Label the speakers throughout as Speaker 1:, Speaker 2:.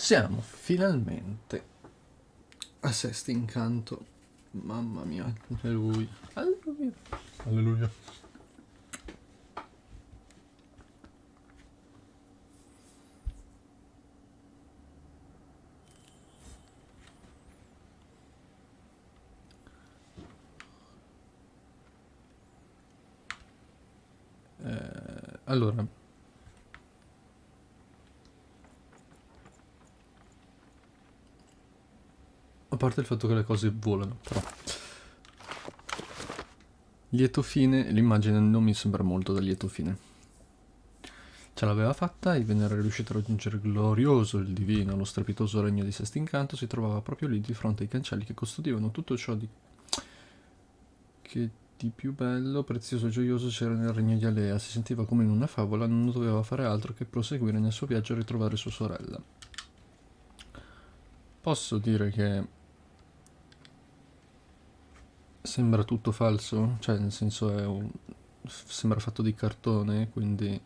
Speaker 1: Siamo finalmente a Sesti Incanto. Mamma mia, alleluia. Alleluia. Alleluia. Allora, a parte il fatto che le cose volano, però lieto fine, l'immagine non mi sembra molto da lieto fine. Ce l'aveva fatta e Venere era riuscito a raggiungere il glorioso, il divino, lo strepitoso regno di Sesti Incanto si trovava proprio lì di fronte ai cancelli che custodivano tutto ciò che di più bello, prezioso e gioioso c'era nel regno di Alea. Si sentiva come in una favola, non doveva fare altro che proseguire nel suo viaggio a ritrovare sua sorella. Posso dire che sembra tutto falso? Cioè, nel senso sembra fatto di cartone, quindi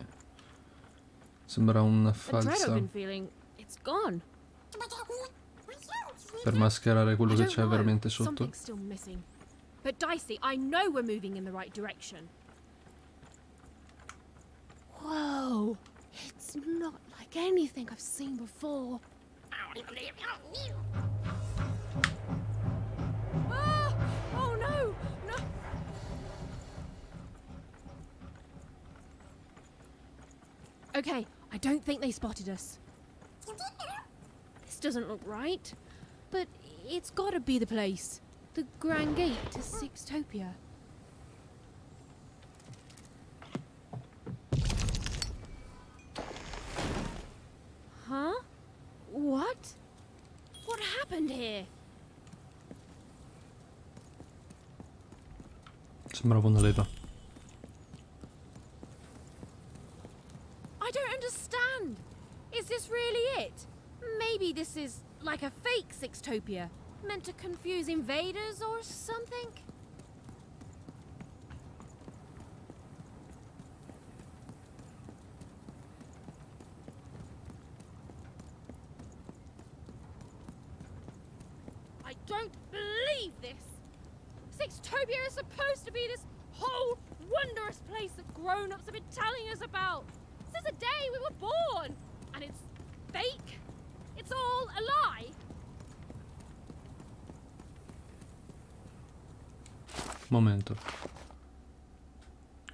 Speaker 1: sembra una falsa per mascherare quello che c'è veramente sotto.
Speaker 2: But Dicey, I know we're moving in the right direction. Whoa, it's not like anything I've seen before. Ah! Oh no, no. Okay, I don't think they spotted us. This doesn't look right, but it's gotta be the place. The Grand Gate to Sixtopia. Huh? What? What happened here?
Speaker 1: Sembrava una leva.
Speaker 2: I don't understand. Is this really it? Maybe this is like a fake Sixtopia. Meant to confuse invaders or something? I don't believe this! Sixtopia is supposed to be this whole wondrous place that grown-ups have been telling us about since the day we were born! And it's fake? It's all a lie?
Speaker 1: Momento.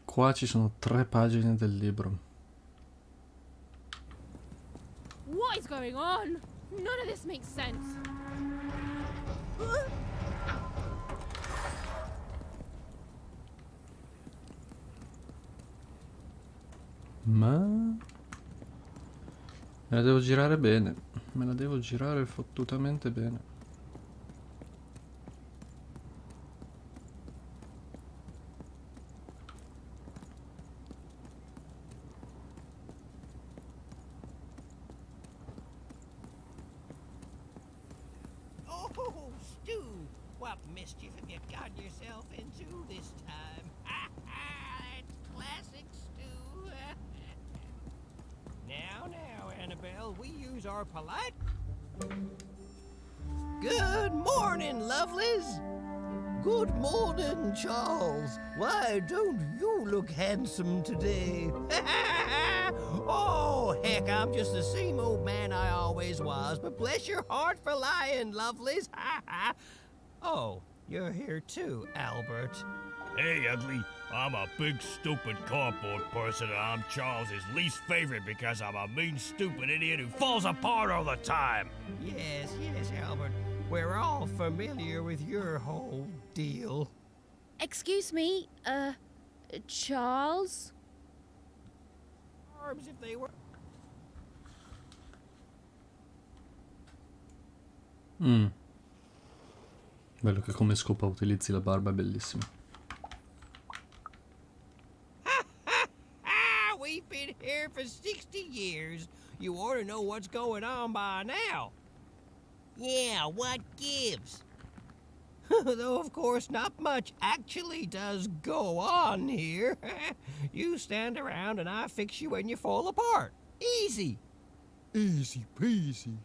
Speaker 1: Qua ci sono 3 pagine del libro.
Speaker 2: What is going on? None of this makes sense.
Speaker 1: Ma me la devo girare bene. Me la devo girare fottutamente bene.
Speaker 3: What mischief have you gotten yourself into this time? It's classic stew. Now, Annabelle, we use our polite... Good morning, lovelies. Good morning, Charles. Why, don't you look handsome today? Oh, heck, I'm just the same old man I always was, but bless your heart for lying, lovelies. Oh, you're here too, Albert.
Speaker 4: Hey, Ugly. I'm a big, stupid cardboard person, and I'm Charles's least favorite because I'm a mean, stupid idiot who falls apart all the time.
Speaker 3: Yes, Albert. We're all familiar with your whole deal.
Speaker 2: Excuse me, Charles?
Speaker 3: Arms if they were...
Speaker 1: Bello che come scopa utilizzi la barba, è bellissimo.
Speaker 3: We've been here for 60 years. You ought to know what's going on by now. Yeah, what gives? Though, of course, not much actually does go on here. You stand around and I fix you when you fall apart. Easy. Easy peasy.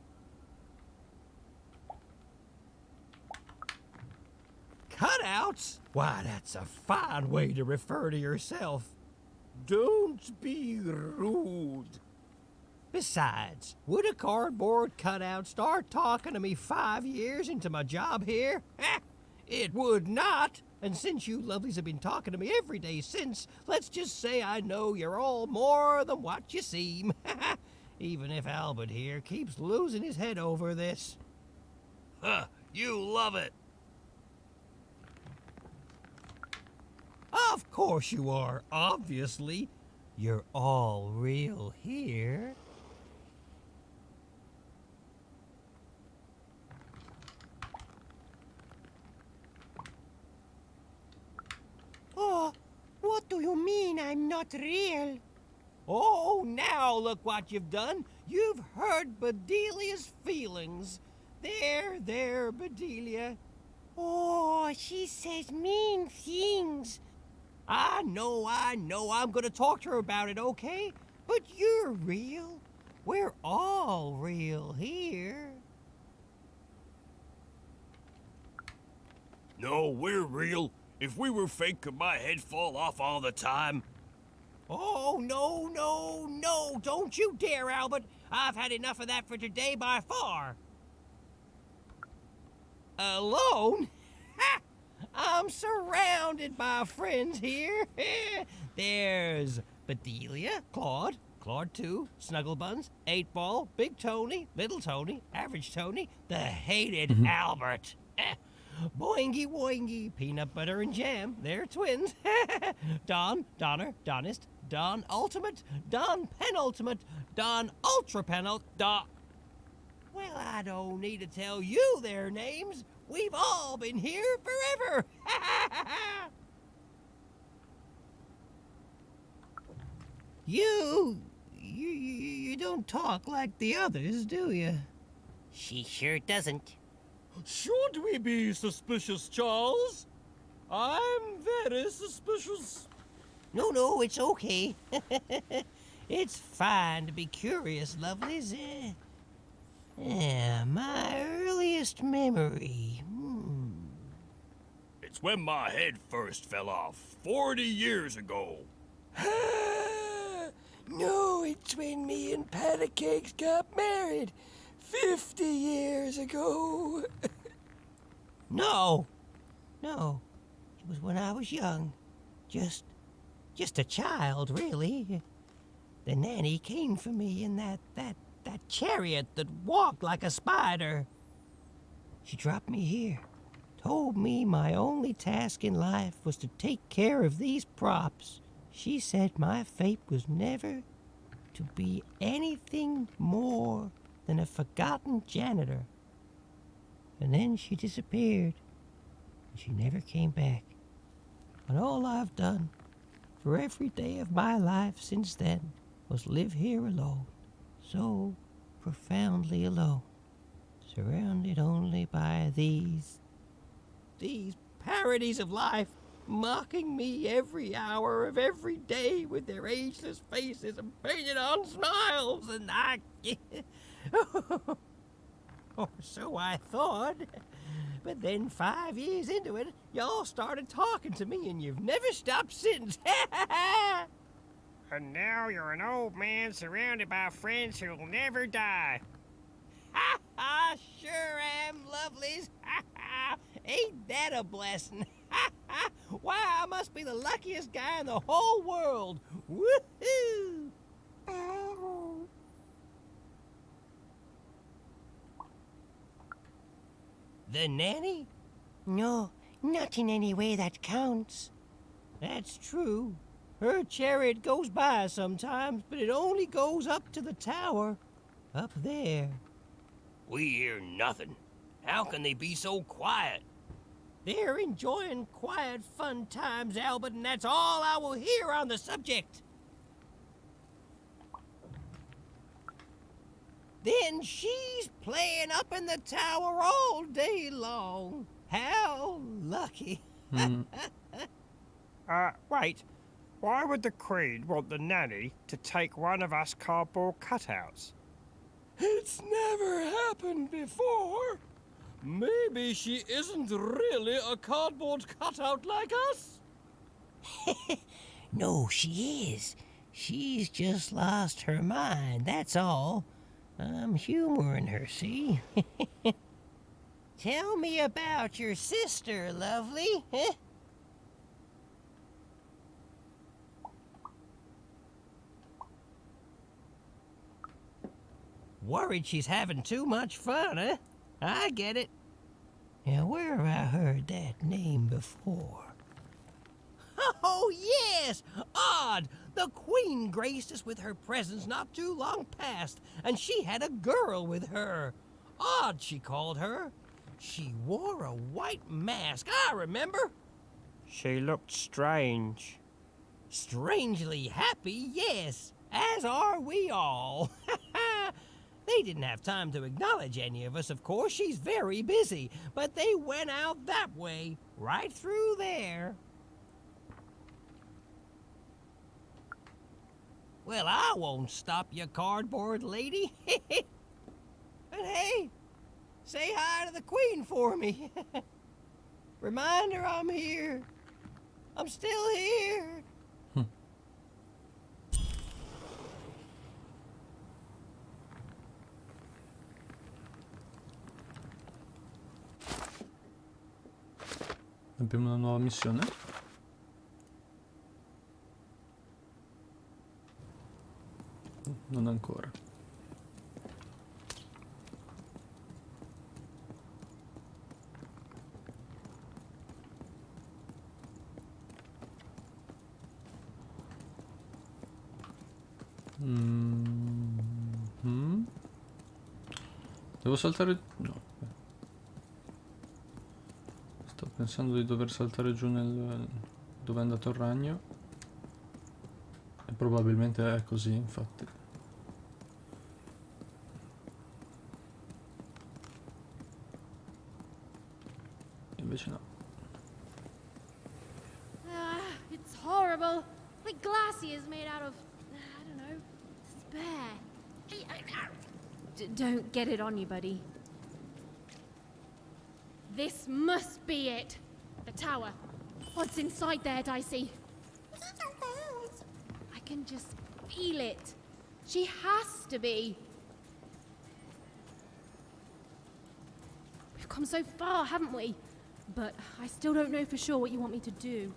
Speaker 3: cutouts? Why, that's a fine way to refer to yourself. Don't be rude. Besides, would a cardboard cutout start talking to me 5 years into my job here? It would not. And since you lovelies have been talking to me every day since, let's just say I know you're all more than what you seem. Even if Albert here keeps losing his head over this.
Speaker 4: Huh, you love it.
Speaker 3: Of course you are, obviously. You're all real here. Oh, what do you mean I'm not real? Oh, now look what you've done. You've hurt Bedelia's feelings. There, Bedelia. Oh, she says mean things. I know. I'm gonna talk to her about it, okay? But you're real. We're all real here.
Speaker 4: No, we're real. If we were fake, could my head fall off all the time?
Speaker 3: Oh, no. Don't you dare, Albert. I've had enough of that for today by far. Alone? Ha! I'm surrounded by friends here. There's Bedelia, Claude 2, Snugglebuns, 8-Ball, Big Tony, Little Tony, Average Tony, the hated Albert. Boingy Woingy, Peanut Butter and Jam, they're twins. Don, Donner, Donist, Don Ultimate, Don Penultimate, Don Ultra Penult, Don... Well, I don't need to tell you their names. We've all been here forever. You don't talk like the others, do you?
Speaker 5: She sure doesn't.
Speaker 6: Should we be suspicious, Charles? I'm very suspicious.
Speaker 3: No, it's okay. It's fine to be curious, lovelies. My earliest memory.
Speaker 4: It's when my head first fell off 40 years ago.
Speaker 6: No, it's when me and Patty Cakes got married 50 years ago.
Speaker 3: No. It was when I was young. Just a child, really. The nanny came for me in that chariot that walked like a spider. She dropped me here, told me my only task in life was to take care of these props. She said my fate was never to be anything more than a forgotten janitor. And then she disappeared, and she never came back. And all I've done for every day of my life since then was live here alone, so profoundly alone, surrounded only by these parodies of life, mocking me every hour of every day with their ageless faces and painted on smiles, and I... Or so I thought. But then 5 years into it, y'all started talking to me, and you've never stopped since.
Speaker 7: And now you're an old man surrounded by friends who'll never die.
Speaker 3: I sure am, lovelies. Ain't that a blessing? Why, I must be the luckiest guy in the whole world. Woohoo! The nanny? No, not in any way that counts. That's true. Her chariot goes by sometimes, but it only goes up to the tower. Up there.
Speaker 4: We hear nothing. How can they be so quiet?
Speaker 3: They're enjoying quiet, fun times, Albert, and that's all I will hear on the subject. Then she's playing up in the tower all day long. How lucky.
Speaker 7: Wait. Why would the Queen want the nanny to take one of us cardboard cutouts?
Speaker 6: It's never happened before.
Speaker 3: Maybe she isn't really a cardboard cutout like us.
Speaker 5: No, she is. She's just lost her mind, that's all. I'm humoring her, see? Tell me about your sister, lovely.
Speaker 3: Worried she's having too much fun, eh? I get it.
Speaker 5: Now, where have I heard that name before?
Speaker 3: Oh, yes! Odd! The Queen graced us with her presence not too long past, and she had a girl with her. Odd, she called her. She wore a white mask, I remember.
Speaker 7: She looked strange.
Speaker 3: Strangely happy, yes, as are we all. They didn't have time to acknowledge any of us, of course. She's very busy, but they went out that way, right through there. Well, I won't stop you, cardboard lady. And hey, say hi to the Queen for me. Remind her I'm here. I'm still here.
Speaker 1: Abbiamo una nuova missione. Non ancora. Devo saltare... No. Sto pensando di dover saltare giù nel... dove è andato il ragno. E probabilmente è così, infatti. Invece no.
Speaker 2: It's horrible. Like glassy is made out of, I don't know, despair. Don't get it on you, buddy. This must be it. The tower. What's inside there, Dicey? I can just feel it. She has to be. We've come so far, haven't we? But I still don't know for sure what you want me to do.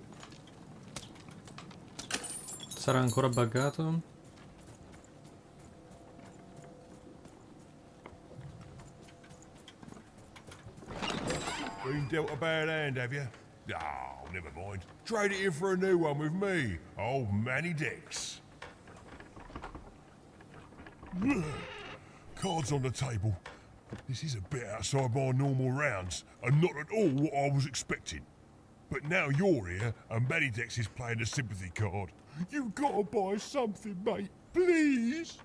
Speaker 1: Sarà ancora buggato?
Speaker 8: Been dealt a bad hand, have you? Oh, never mind. Trade it in for a new one with me, old Manny Dex. Cards on the table. This is a bit outside my normal rounds, and not at all what I was expecting. But now you're here, and Manny Dex is playing a sympathy card. You gotta buy something, mate. Please?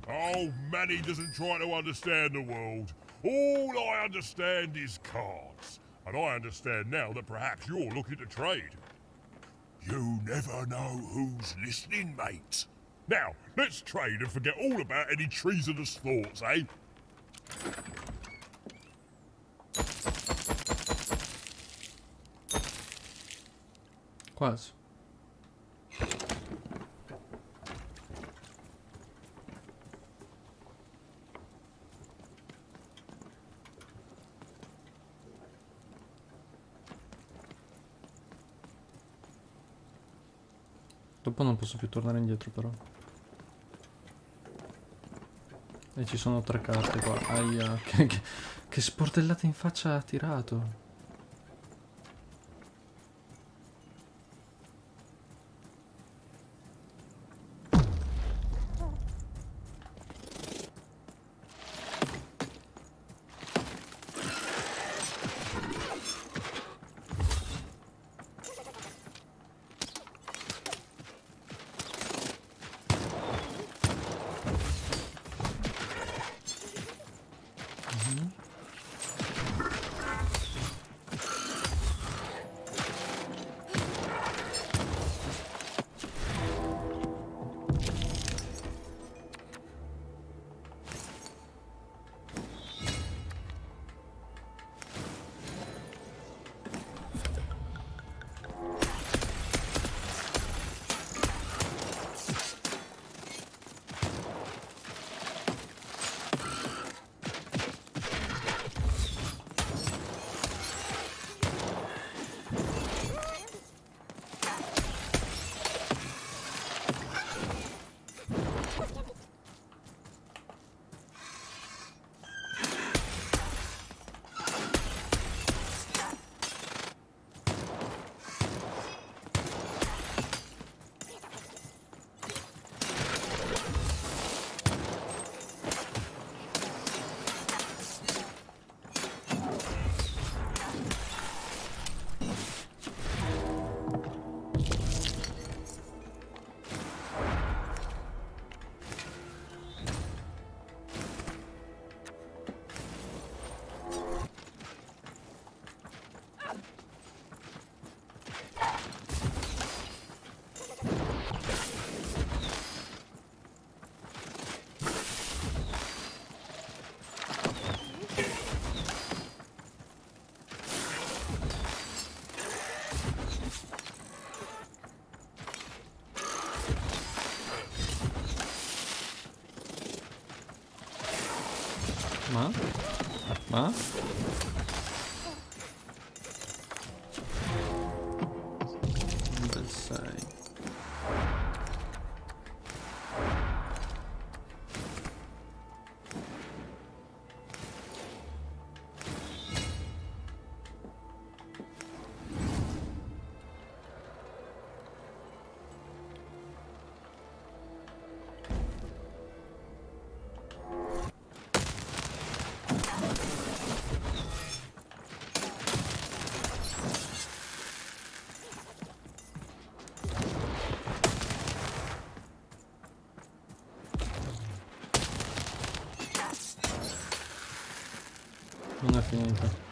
Speaker 8: Oh, Manny doesn't try to understand the world. All I understand is cards. And I understand now that perhaps you're looking to trade. You never know who's listening, mate. Now, let's trade and forget all about any treasonous thoughts, eh?
Speaker 1: Quasi. Dopo non posso più tornare indietro però. E ci sono 3 carte qua. Aia, che sportellata in faccia ha tirato. Ma? Ma? Del 6. Non è finita.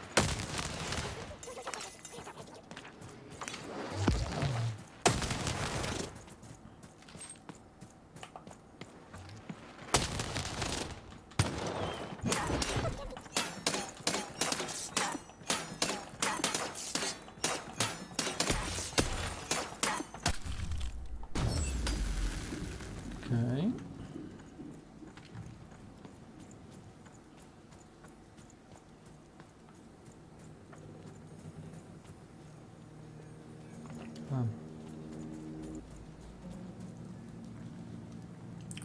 Speaker 1: Ok. Ah.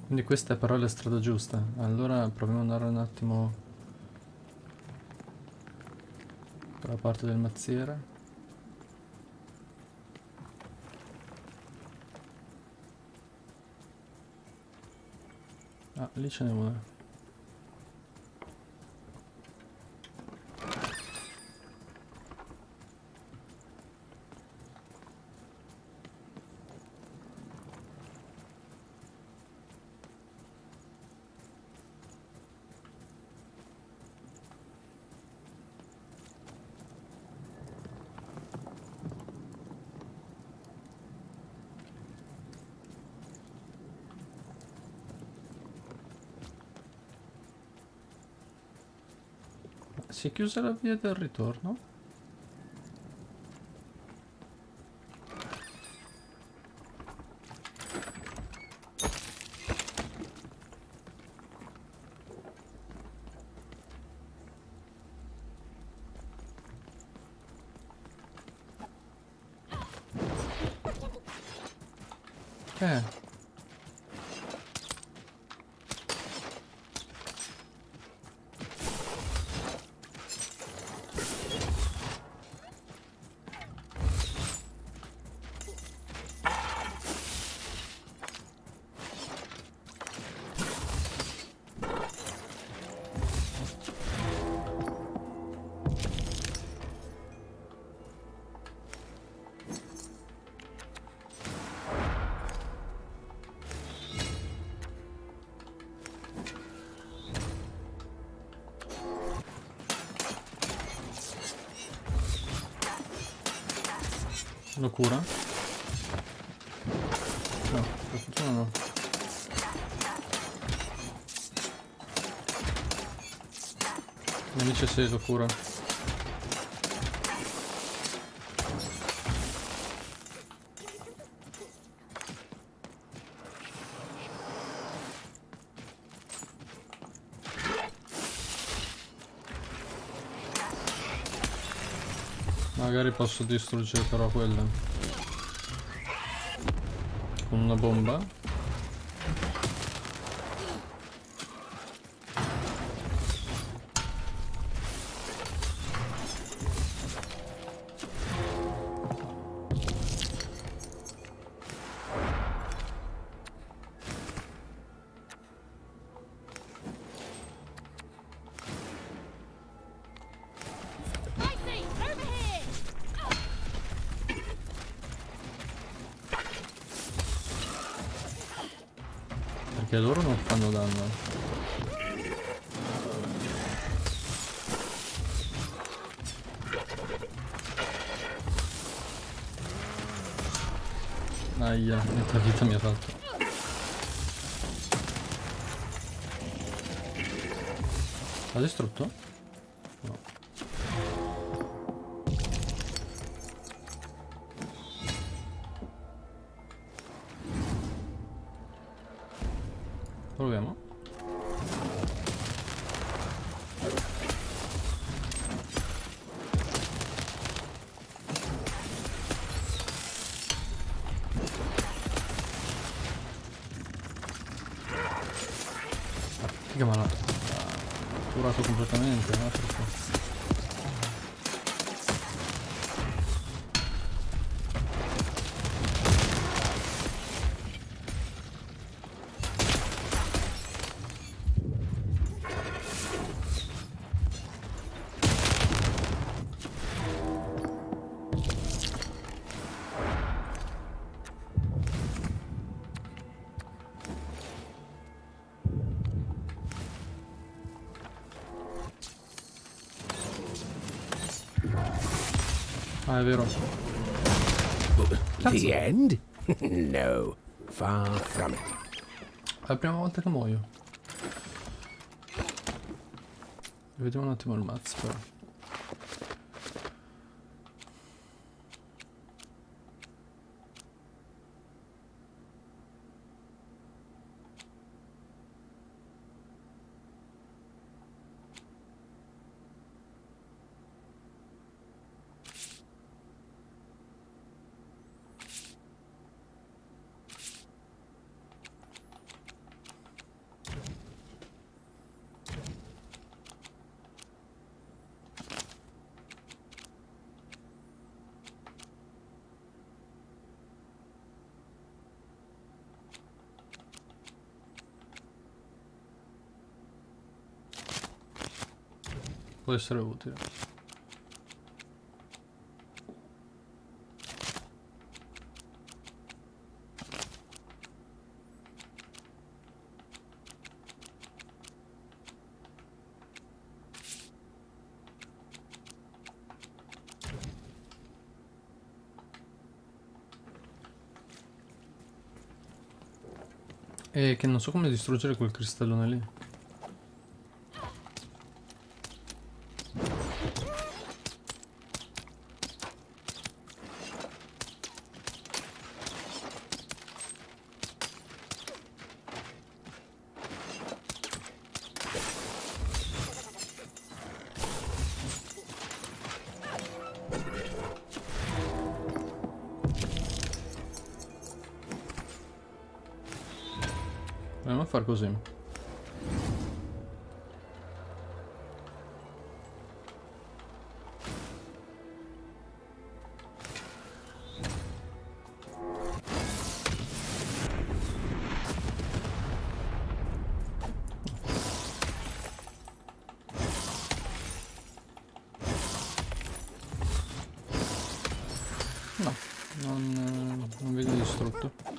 Speaker 1: Quindi questa è però la strada giusta. Allora proviamo ad andare un attimo per la parte del mazziere. Ah, lì ce n'è una. Si è chiusa la via del ritorno? Eh. Lo cura? No, per fortuna no. Mi dice se lo cura. Magari posso distruggere però quella con una bomba.
Speaker 2: I see! Over here!
Speaker 1: Perché loro non fanno danno. Aia, metà vita mi ha fatto. L'ha distrutto? No. Proviamo. Figa, ma l'ha curato completamente, no? Perché... Ah, è vero.
Speaker 9: The end? No, far from it.
Speaker 1: È la prima volta che muoio. Vediamo un attimo il mazzo però. Può essere utile. E che non so come distruggere quel cristallone lì. Proviamo a far così. No, non vedo distrutto.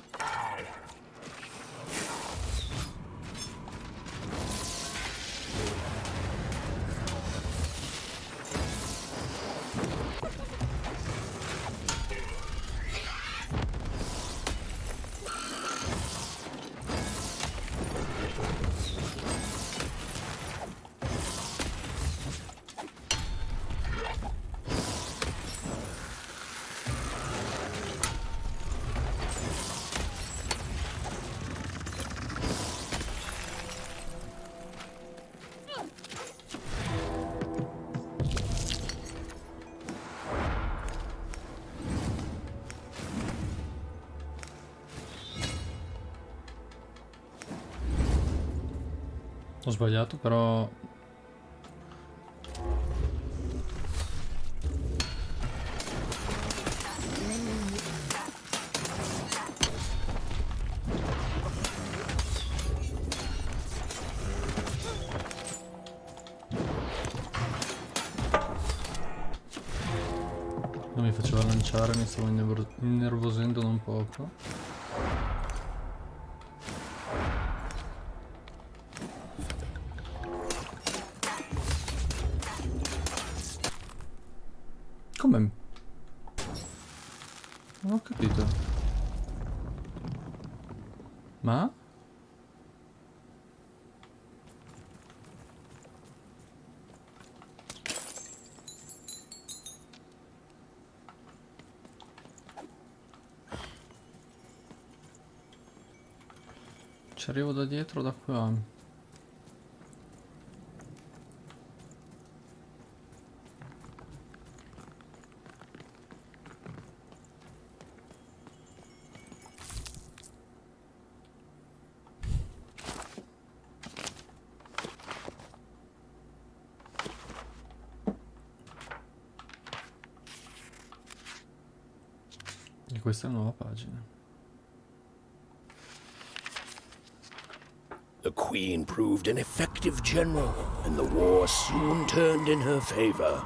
Speaker 1: Ho sbagliato, però... Non mi faceva lanciare, mi stavo innervosendo non poco. Come? Non ho capito. Ma? Ci arrivo da dietro, da qua. questa è una nuova pagina.
Speaker 9: The Queen proved an effective general, and the war soon turned in her favor.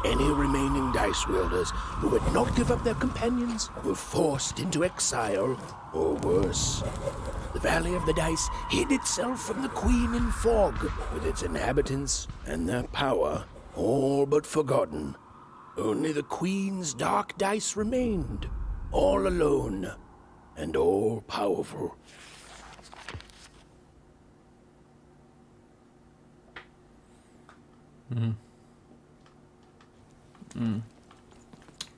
Speaker 9: Any remaining dice wielders who would not give up their companions were forced into exile, or worse. The Valley of the Dice hid itself from the Queen in fog, with its inhabitants and their power all but forgotten. Only the Queen's dark dice remained, all alone and all powerful.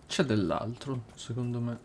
Speaker 1: C'è dell'altro, secondo me.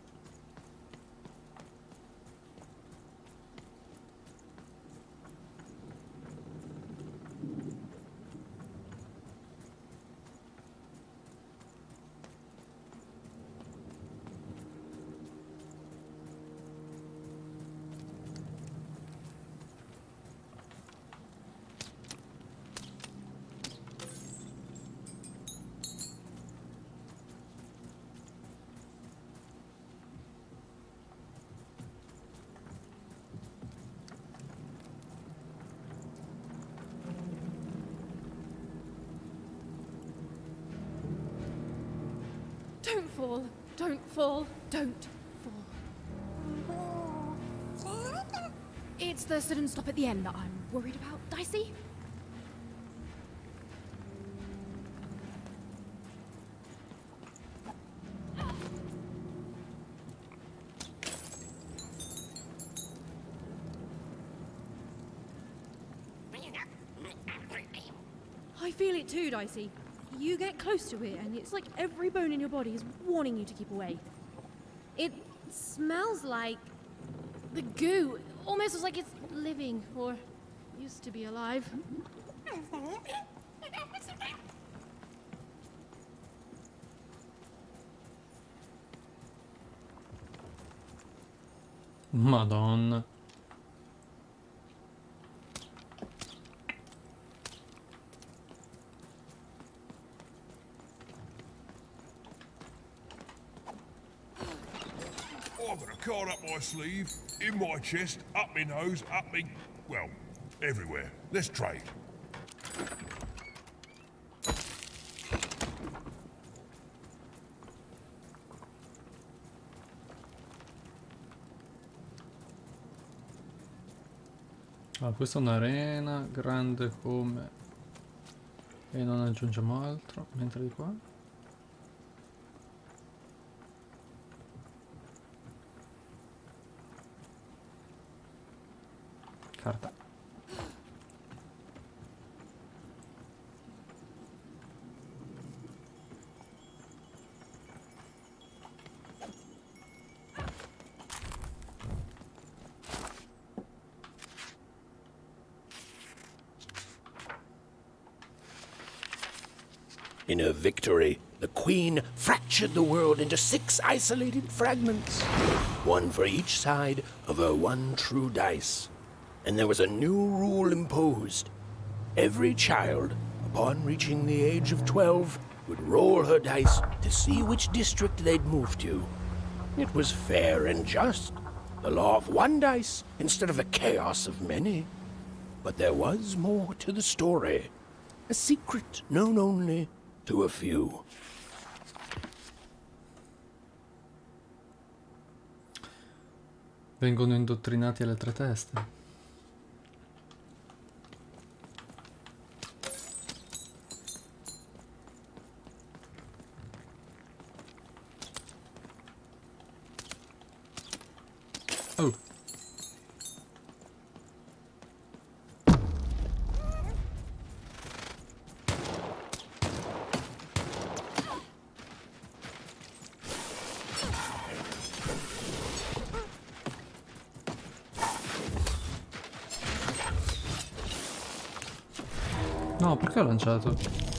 Speaker 2: Don't fall. Don't fall. Don't fall. It's the sudden stop at the end that I'm worried about, Dicey. I feel it too, Dicey. You get close to it, and it's like every bone in your body is warning you to keep away. It smells like the goo, almost as like it's living, or used to be alive.
Speaker 1: Madonna.
Speaker 8: I've got a card up my sleeve, in my chest, up my nose, up me... well, everywhere. Let's trade.
Speaker 1: Ah, questa è un'arena grande come... e non aggiungiamo altro, mentre di qua... carta.
Speaker 9: In her victory, the Queen fractured the world into 6 isolated fragments, one for each side of her one true dice. And there was a new rule imposed. Every child, upon reaching the age of 12, would roll her dice to see which district they'd move to. It was fair and just, the law of one dice instead of the chaos of many. But there was more to the story, a secret known only to a few.
Speaker 1: Vengono indottrinati alle 3 teste. Oh. No, perché ho lanciato?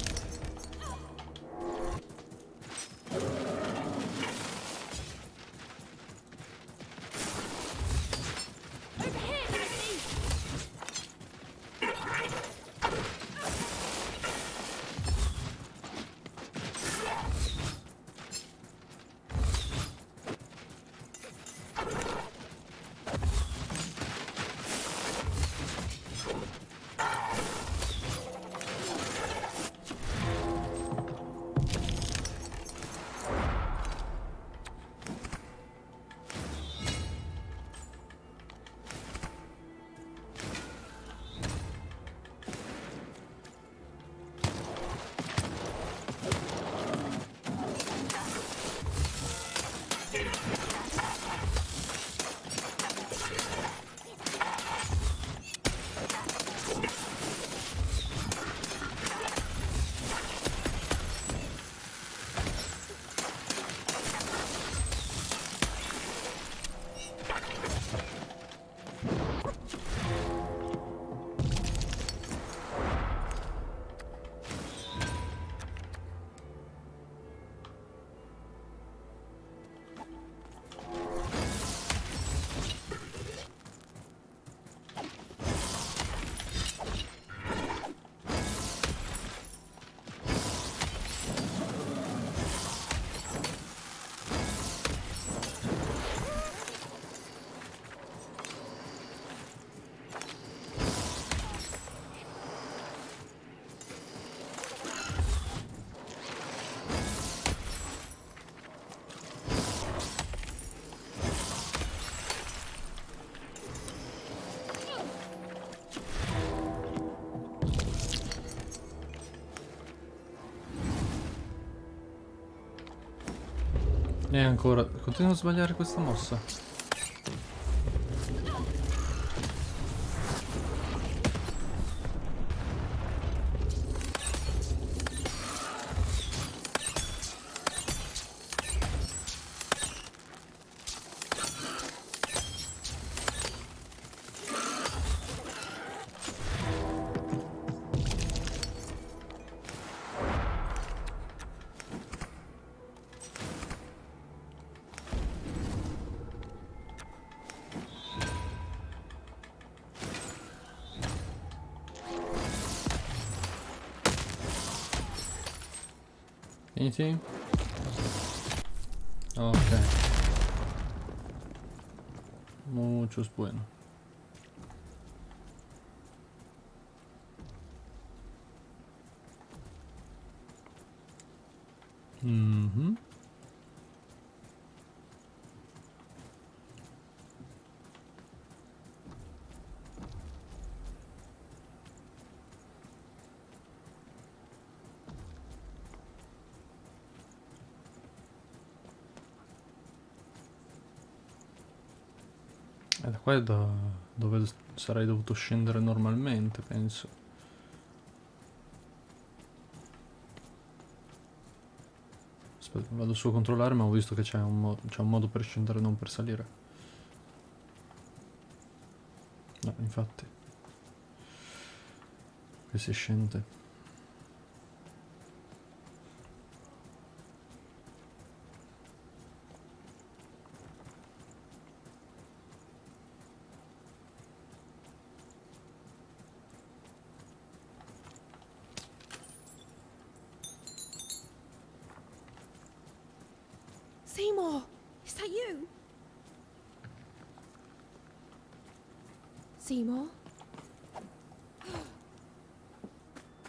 Speaker 1: E ancora, continuo a sbagliare questa mossa. Anything? Ok. Muchos bueno. Mhm. Da qua è da dove sarei dovuto scendere normalmente, penso. Aspetta, vado su a controllare, ma ho visto che c'è un modo per scendere, non per salire. No, infatti. Qui si scende.
Speaker 2: Seymour, is that you? Seymour?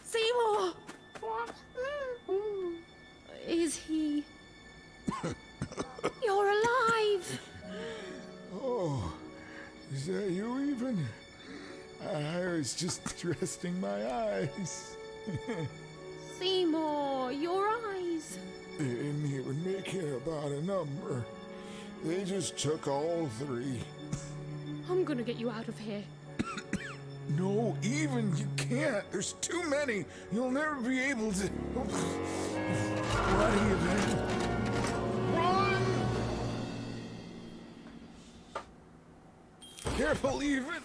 Speaker 2: Seymour! Is he... You're alive!
Speaker 10: Oh, is that you even? I was just resting my eyes.
Speaker 2: Seymour, your eyes.
Speaker 10: They didn't even care about a number. They just took all three.
Speaker 2: I'm gonna get you out of here.
Speaker 10: No, even you can't. There's too many. You'll never be able to. What are you doing? Run! Careful, even.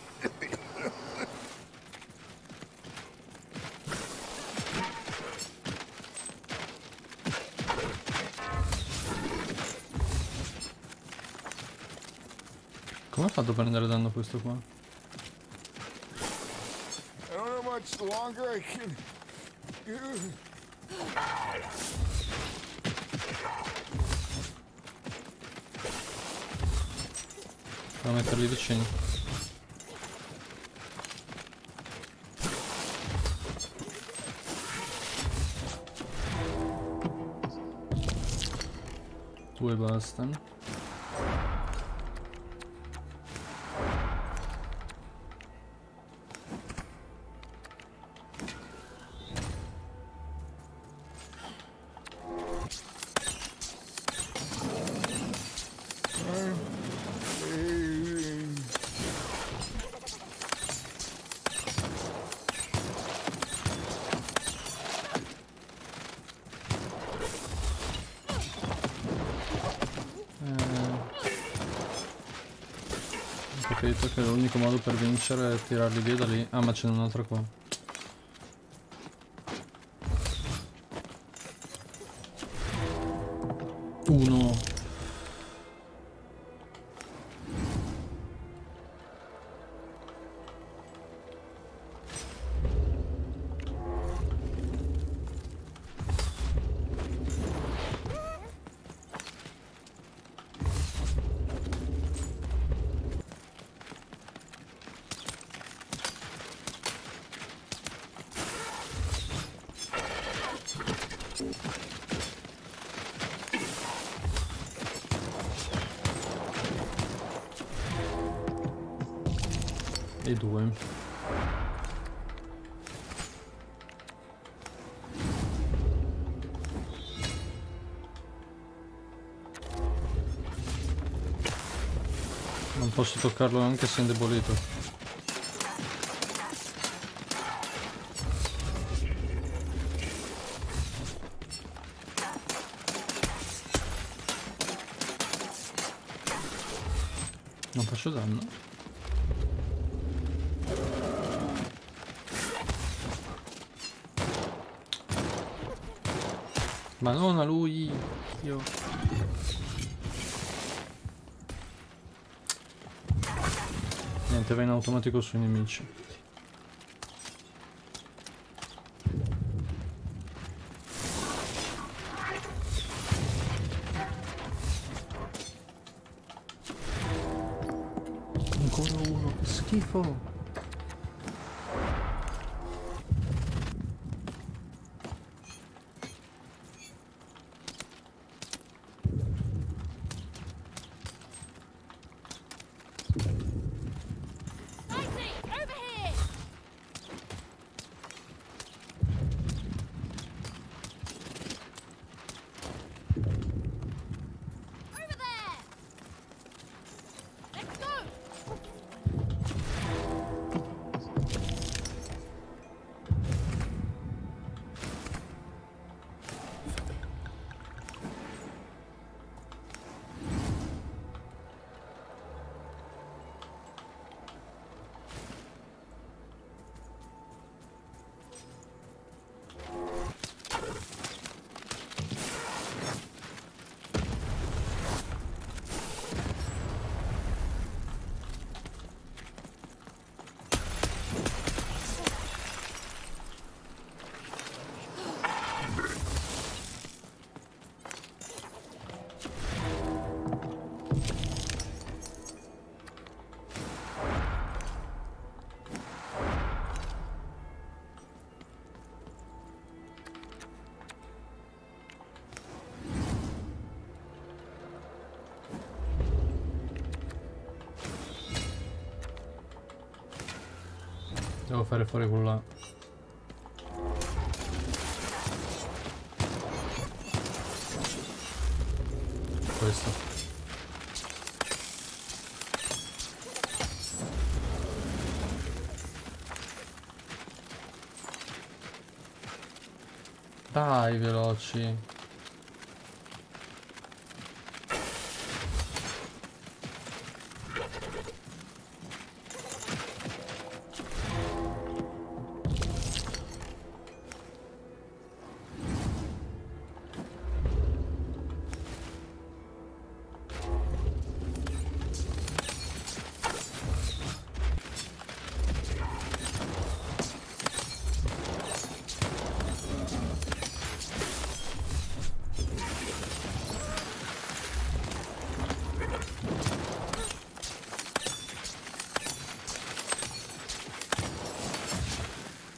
Speaker 1: Come ha fatto a prendere danno questo qua?
Speaker 10: I don't know much longer I can do.
Speaker 1: Devo metterli vicini. Due bastano. Ho capito che l'unico modo per vincere è tirarli via da lì. Ah, ma ce n'è un'altra qua. Uno. E due. Posso toccarlo anche se è indebolito. Non faccio danno. Ma non a lui! Io... Niente, va in automatico sui nemici. Ancora uno, che schifo!
Speaker 2: Sightseeing, over here! Over there! Let's go!
Speaker 1: Devo fare fuori quello là. Questo. Dai, veloci.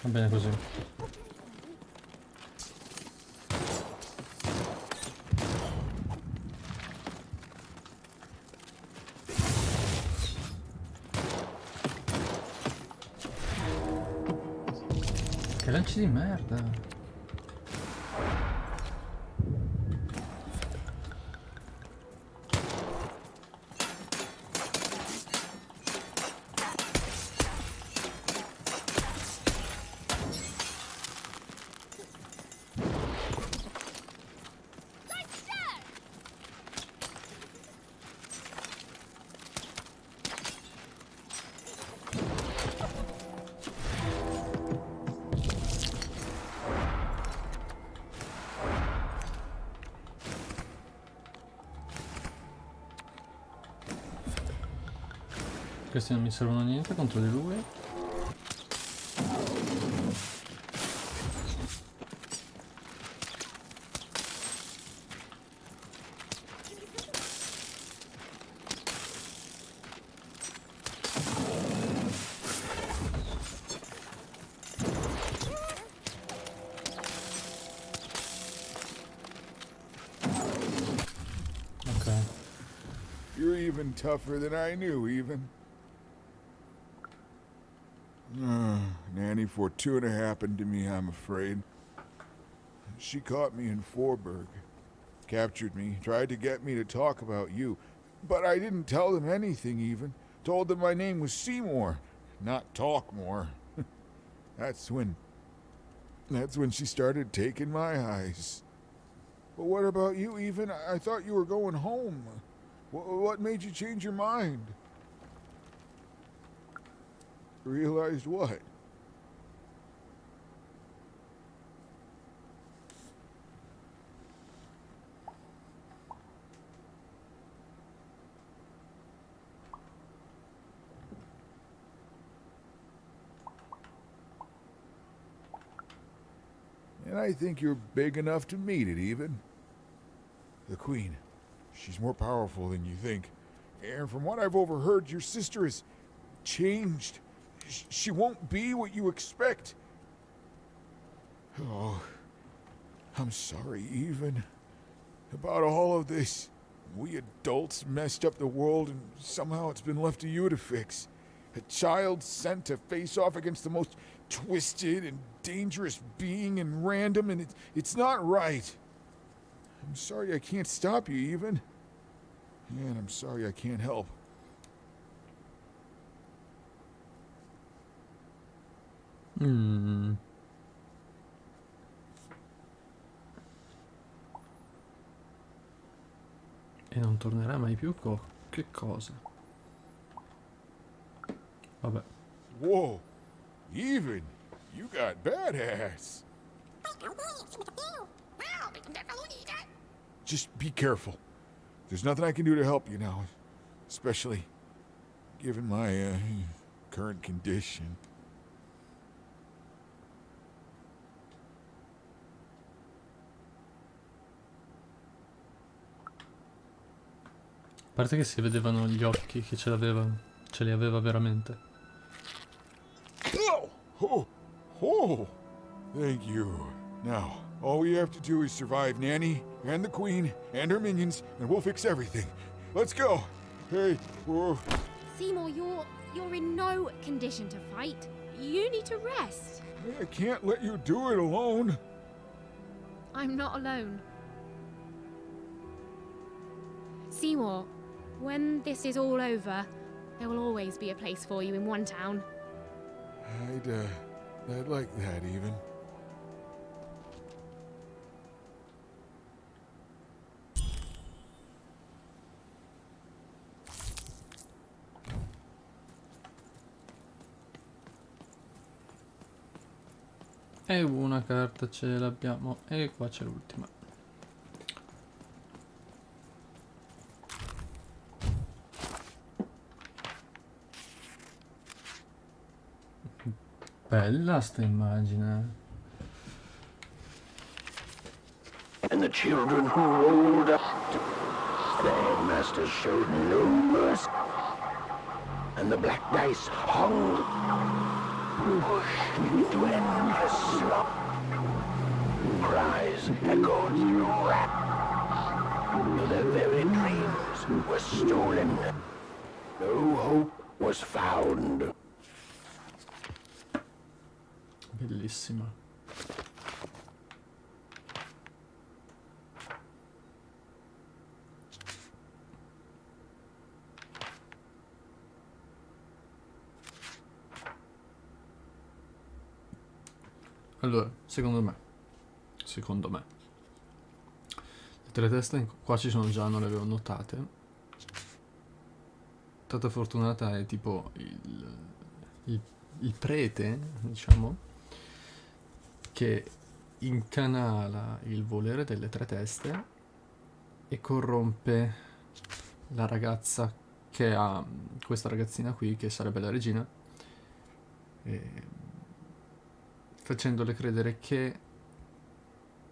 Speaker 1: Va bene così. Che lanci di merda.
Speaker 2: Let's go!
Speaker 1: Questi non mi servono a niente contro di lui. Ok.
Speaker 10: You're even tougher than I knew, even. Nanny Fortuna happened to me, I'm afraid. She caught me in Forburg, captured me, tried to get me to talk about you, but I didn't tell them anything even. told them my name was Seymour, not Talkmore. That's when she started taking my eyes. But what about you, even? I thought you were going home. What made you change your mind? Realized what? And I think you're big enough to meet it, even. The Queen. She's more powerful than you think. And from what I've overheard, your sister has changed. She won't be what you expect. Oh, I'm sorry, even. About all of this. We adults messed up the world, and somehow it's been left to you to fix. A child sent to face off against the most twisted and dangerous being and random, and it's not right. I'm sorry I can't stop you, even. And I'm sorry I can't help.
Speaker 1: E non tornerà mai più che cosa? Vabbè.
Speaker 10: Whoa, even. You got badass. Just be careful. There's nothing I can do to help you now, especially given my current condition.
Speaker 1: A parte che si vedevano gli occhi che ce li aveva veramente.
Speaker 10: Oh, thank you. Now, all we have to do is survive Nanny and the Queen and her minions, and we'll fix everything. Let's go. Hey, whoa.
Speaker 2: Seymour, you're in no condition to fight. You need to rest.
Speaker 10: I can't let you do it alone.
Speaker 2: I'm not alone. Seymour, when this is all over, there will always be a place for you in one town.
Speaker 10: I'd like that, even.
Speaker 1: E una carta ce l'abbiamo, e qua c'è l'ultima. Bella sta immagine.
Speaker 9: And the children who rolled up, their masters showed no mercy. And the black dice hung, pushed into endless slump. Cries echoed through rap. Their very dreams were stolen. No hope was found.
Speaker 1: Bellissima. Allora, secondo me, le tre teste qua ci sono già, non le avevo notate. Tata Fortunata è tipo il prete, diciamo, che incanala il volere delle tre teste e corrompe la ragazza che ha questa ragazzina qui, che sarebbe la regina, facendole credere che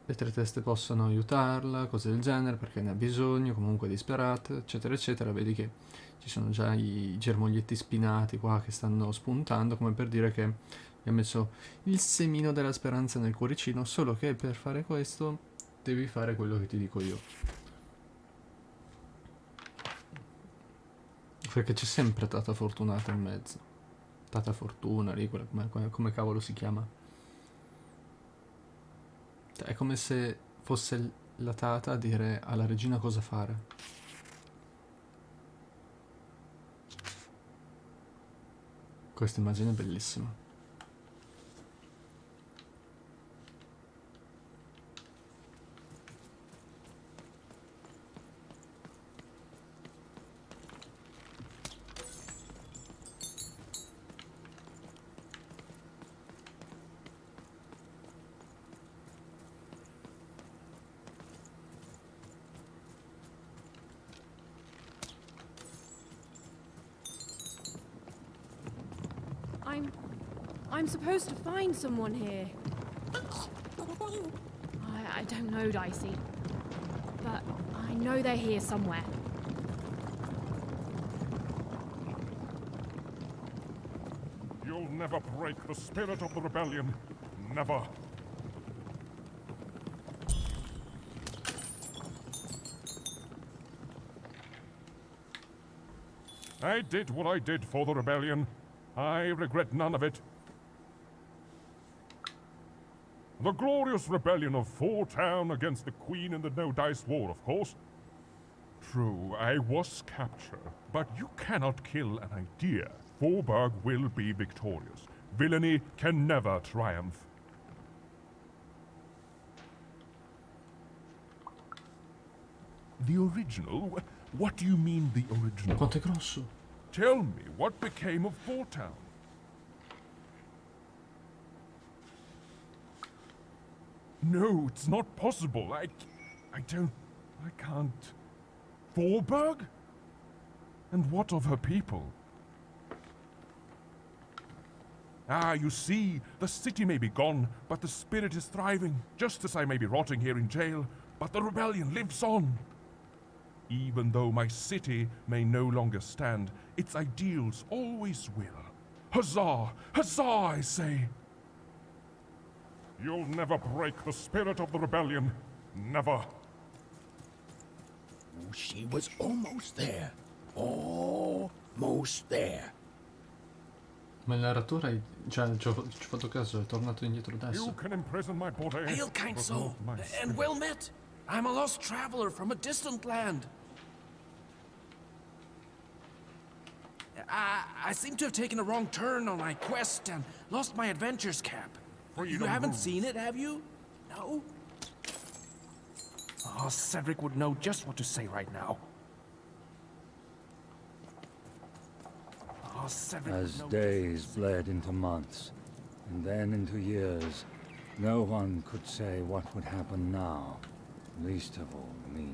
Speaker 1: le tre teste possano aiutarla, cose del genere, perché ne ha bisogno, comunque è disperata, eccetera, eccetera. Vedi che ci sono già i germoglietti spinati qua che stanno spuntando, come per dire che gli ha messo il semino della speranza nel cuoricino, solo che per fare questo devi fare quello che ti dico io. Perché c'è sempre Tata Fortunata in mezzo. Tata Fortuna, lì, come cavolo si chiama. È come se fosse la Tata a dire alla regina cosa fare. Questa immagine è bellissima.
Speaker 2: I'm supposed to find someone here. I don't know, Dicey. But I know they're here somewhere.
Speaker 8: You'll never break the spirit of the rebellion. Never. I did what I did for the rebellion. I regret none of it. The glorious rebellion of Town against the Queen in the No Dice War, of course. True, I was captured, but you cannot kill an idea. Forberg will be victorious. Villainy can never triumph. The original? What do you mean, the original?
Speaker 1: Quanto è grosso?
Speaker 8: Tell me, what became of Town? No, it's not possible. I can't. Forberg? And what of her people? Ah, you see, the city may be gone, but the spirit is thriving, just as I may be rotting here in jail, but the rebellion lives on. Even though my city may no longer stand, its ideals always will. Huzzah! Huzzah, I say! You'll never break the spirit of the rebellion. Never.
Speaker 9: Oh, she was almost there. Almost there.
Speaker 1: Ma il narratore, cioè, ci ho fatto caso, è tornato indietro adesso.
Speaker 8: You can imprison my body.
Speaker 11: Hail, kind
Speaker 8: but
Speaker 11: soul,
Speaker 8: not my
Speaker 11: and
Speaker 8: spirit.
Speaker 11: well met. I'm a lost traveler from a distant land. I seem to have taken a wrong turn on my quest and lost my adventurer's cap. You haven't seen it, have you? No? Oh, Cedric would know just what to say right now. Oh, Cedric would
Speaker 12: As
Speaker 11: know
Speaker 12: days bled into months, and then into years, no one could say what would happen now, least of all me.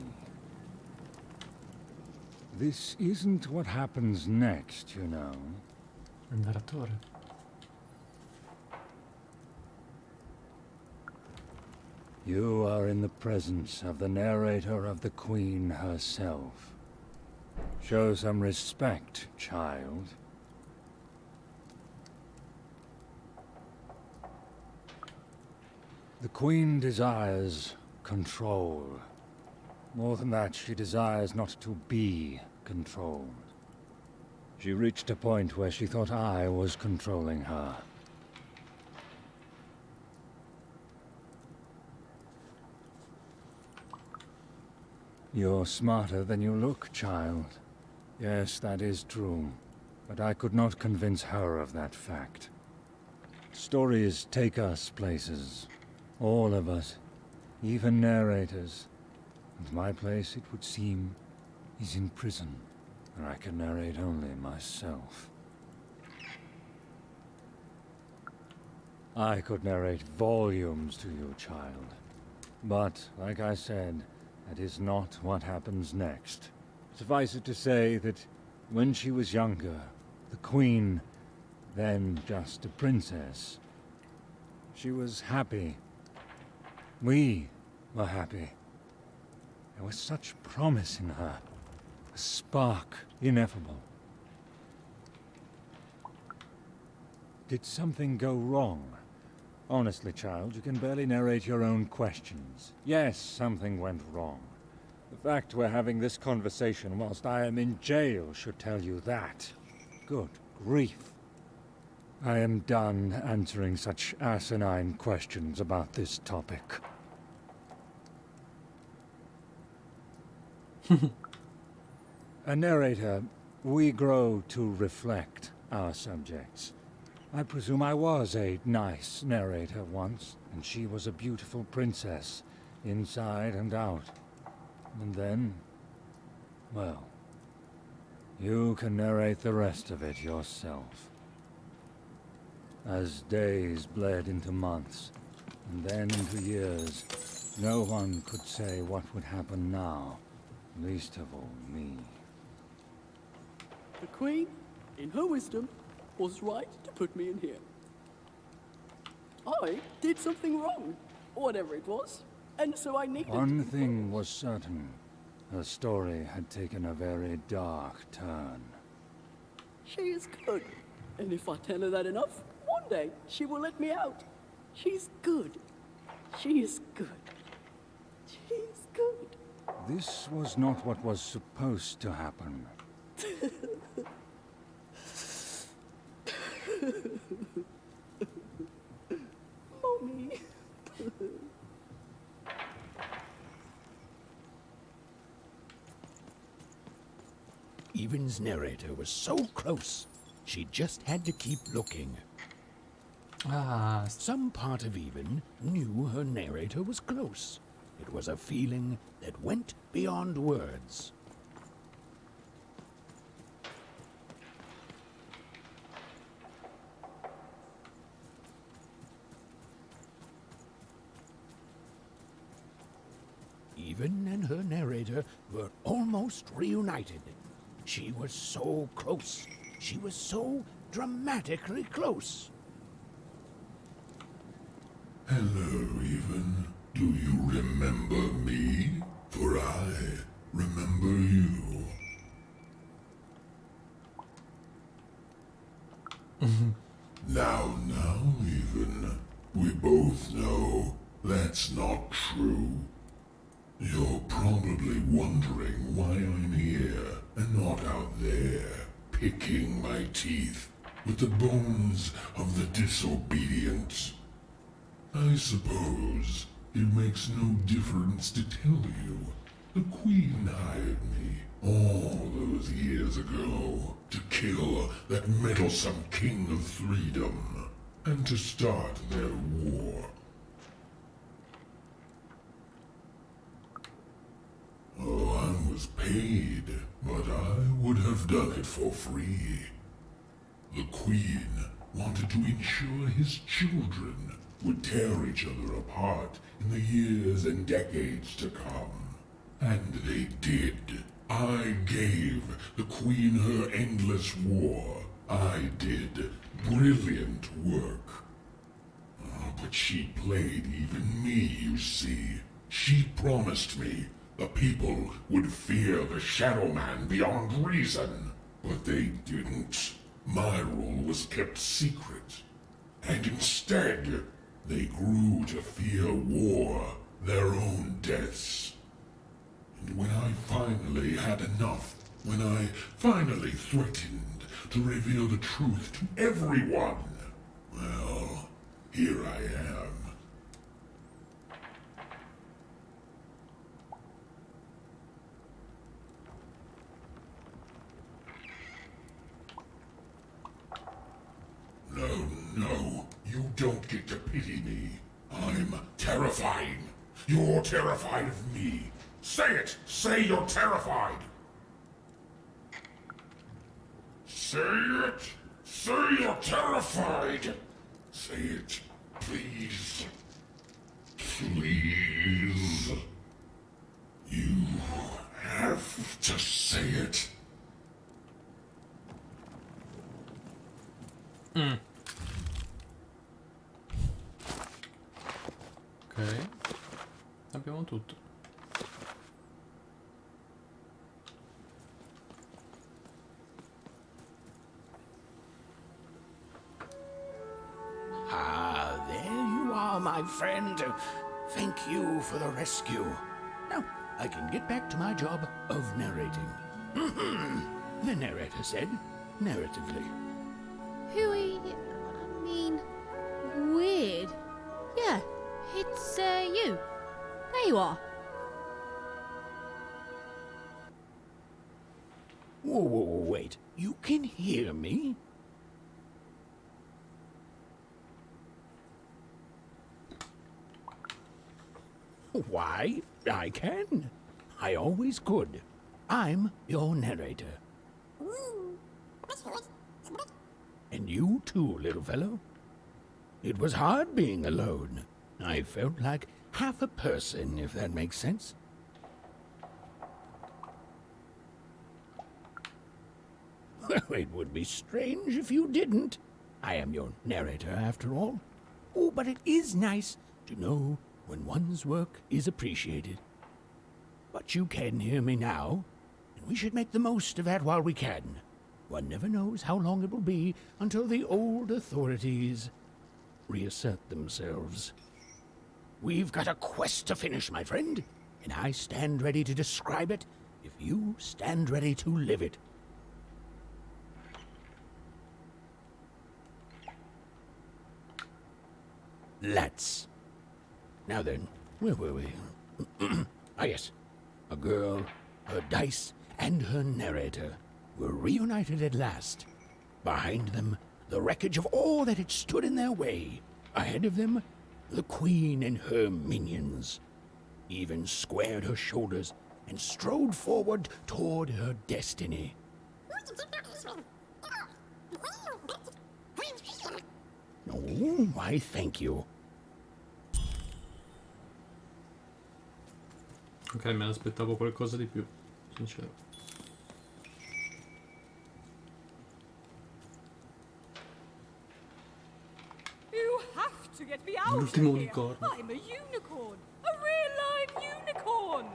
Speaker 12: This isn't what happens next, you know.
Speaker 1: Il narratore.
Speaker 12: You are in the presence of the narrator of the Queen herself. Show some respect, child. The Queen desires control. More than that, she desires not to be controlled. She reached a point where she thought I was controlling her. You're smarter than you look, child. Yes, that is true. But I could not convince her of that fact. Stories take us places. All of us. Even narrators. And my place, it would seem, is in prison, where I can narrate only myself. I could narrate volumes to you, child. But, like I said, that is not what happens next. Suffice it to say that when she was younger, the Queen, then just a princess, she was happy. We were happy. There was such promise in her, a spark ineffable. Did something go wrong? Honestly, child, you can barely narrate your own questions. Yes, something went wrong. The fact we're having this conversation whilst I am in jail should tell you that. Good grief. I am done answering such asinine questions about this topic. A narrator, we grow to reflect. our subjects. I presume I was a nice narrator once, and she was a beautiful princess, inside and out. And then, well, you can narrate the rest of it yourself. As days bled into months, and then into years, no one could say what would happen now, least of all me.
Speaker 13: The Queen, in her wisdom, was right to put me in here. I did something wrong, whatever it was, and so I needed...
Speaker 12: One thing was certain. Her story had taken a very dark turn.
Speaker 13: She is good, and if I tell her that enough, one day she will let me out. She's good. She is good. She's good.
Speaker 12: This was not what was supposed to happen.
Speaker 13: Mommy.
Speaker 9: Even's narrator was so close, she just had to keep looking.
Speaker 1: Ah,
Speaker 9: Some part of Even knew her narrator was close. It was a feeling that went beyond words. Even and her narrator were almost reunited. She was so close. She was so dramatically close.
Speaker 8: Hello, Even. Do you remember me? For I remember you. Now, Even. We both know that's not true. You're probably wondering why I'm here and not out there, picking my teeth with the bones of the disobedient. I suppose it makes no difference to tell you. The Queen hired me all those years ago to kill that meddlesome King of Freedom and to start their war. Oh, I was paid, but I would have done it for free. The Queen wanted to ensure his children would tear each other apart in the years and decades to come. And they did. I gave the Queen her endless war. I did brilliant work. Oh, but she played even me, you see. She promised me the people would fear the Shadow Man beyond reason. But they didn't. My rule was kept secret. And instead, they grew to fear war, their own deaths. And when I finally had enough, when I finally threatened to reveal the truth to everyone, well, here I am. No, you don't get to pity me. I'm terrifying. You're terrified of me. Say it! Say you're terrified! Say it! Say you're terrified! Say it, please. Please. You have to say it.
Speaker 1: ok. Abbiamo tutto.
Speaker 9: Ah, there you are, my friend. Thank you for the rescue. Now, I can get back to my job of narrating. The narrator said, narratively.
Speaker 2: Hooey, I mean, weird. Yeah, it's, you. There you are.
Speaker 9: Whoa, wait. You can hear me? Why, I can. I always could. I'm your narrator. And you too, little fellow. It was hard being alone. I felt like half a person, if that makes sense. Well, it would be strange if you didn't. I am your narrator, after all. Oh, but it is nice to know when one's work is appreciated. But you can hear me now, and we should make the most of that while we can. One never knows how long it will be until the old authorities reassert themselves. We've got a quest to finish, my friend, and I stand ready to describe it if you stand ready to live it. Let's. Now then, where were we? Yes. A girl, her dice, and her narrator were reunited at last. Behind them, the wreckage of all that had stood in their way. Ahead of them, the queen and her minions. Even squared her shoulders and strode forward toward her destiny. Oh, why, thank you.
Speaker 1: Ok, me l'aspettavo qualcosa di più, sincero.
Speaker 2: You have to get me out of
Speaker 1: L'ultimo
Speaker 2: here.
Speaker 1: unicorno.
Speaker 2: I'm a unicorn. A real live unicorn.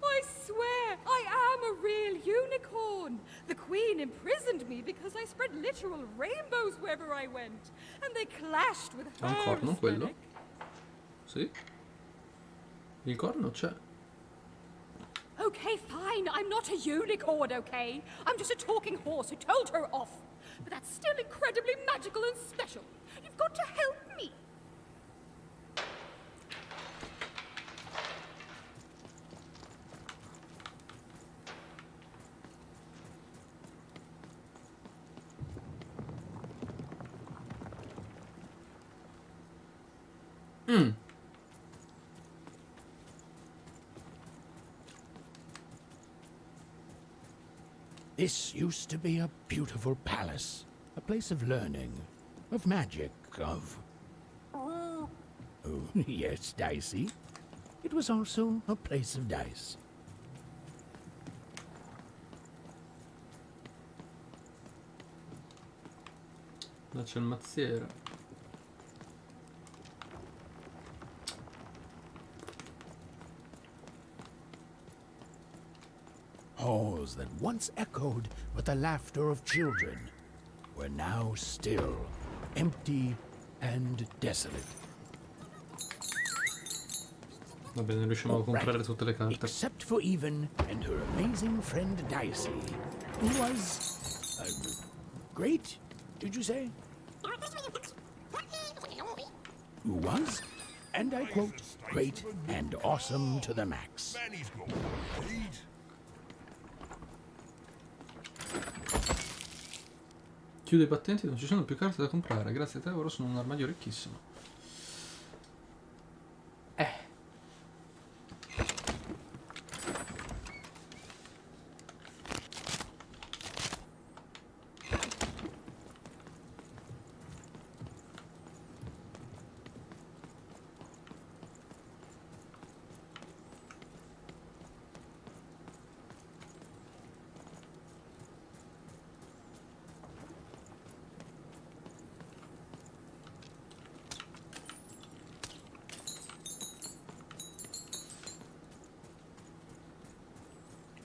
Speaker 2: I swear, I am a real unicorn. The queen imprisoned me because I spread literal rainbows wherever I went. And they clashed with
Speaker 1: C'è un
Speaker 2: her
Speaker 1: corno quello?
Speaker 2: aesthetic.
Speaker 1: Sì. Il corno c'è.
Speaker 2: Okay, fine. I'm not a unicorn, okay? I'm just a talking horse who told her off. But that's still incredibly magical and special. You've got to help me.
Speaker 9: This used to be a beautiful palace, a place of learning, of magic, of... Oh, yes, dicey. It was also a place of dice.
Speaker 1: Là c'è il mazziere.
Speaker 9: Halls that once echoed with the laughter of children were now still, empty and desolate.
Speaker 1: Va bene, riusciamo a comprare tutte le carte.
Speaker 9: Except for Even and her amazing friend Dicey, who was... great, did you say? Who was, and I quote, great and awesome to the max.
Speaker 8: Manny's got speed.
Speaker 1: Chiudo i battenti, non ci sono più carte da comprare. Grazie a te, ora sono un armadio ricchissimo.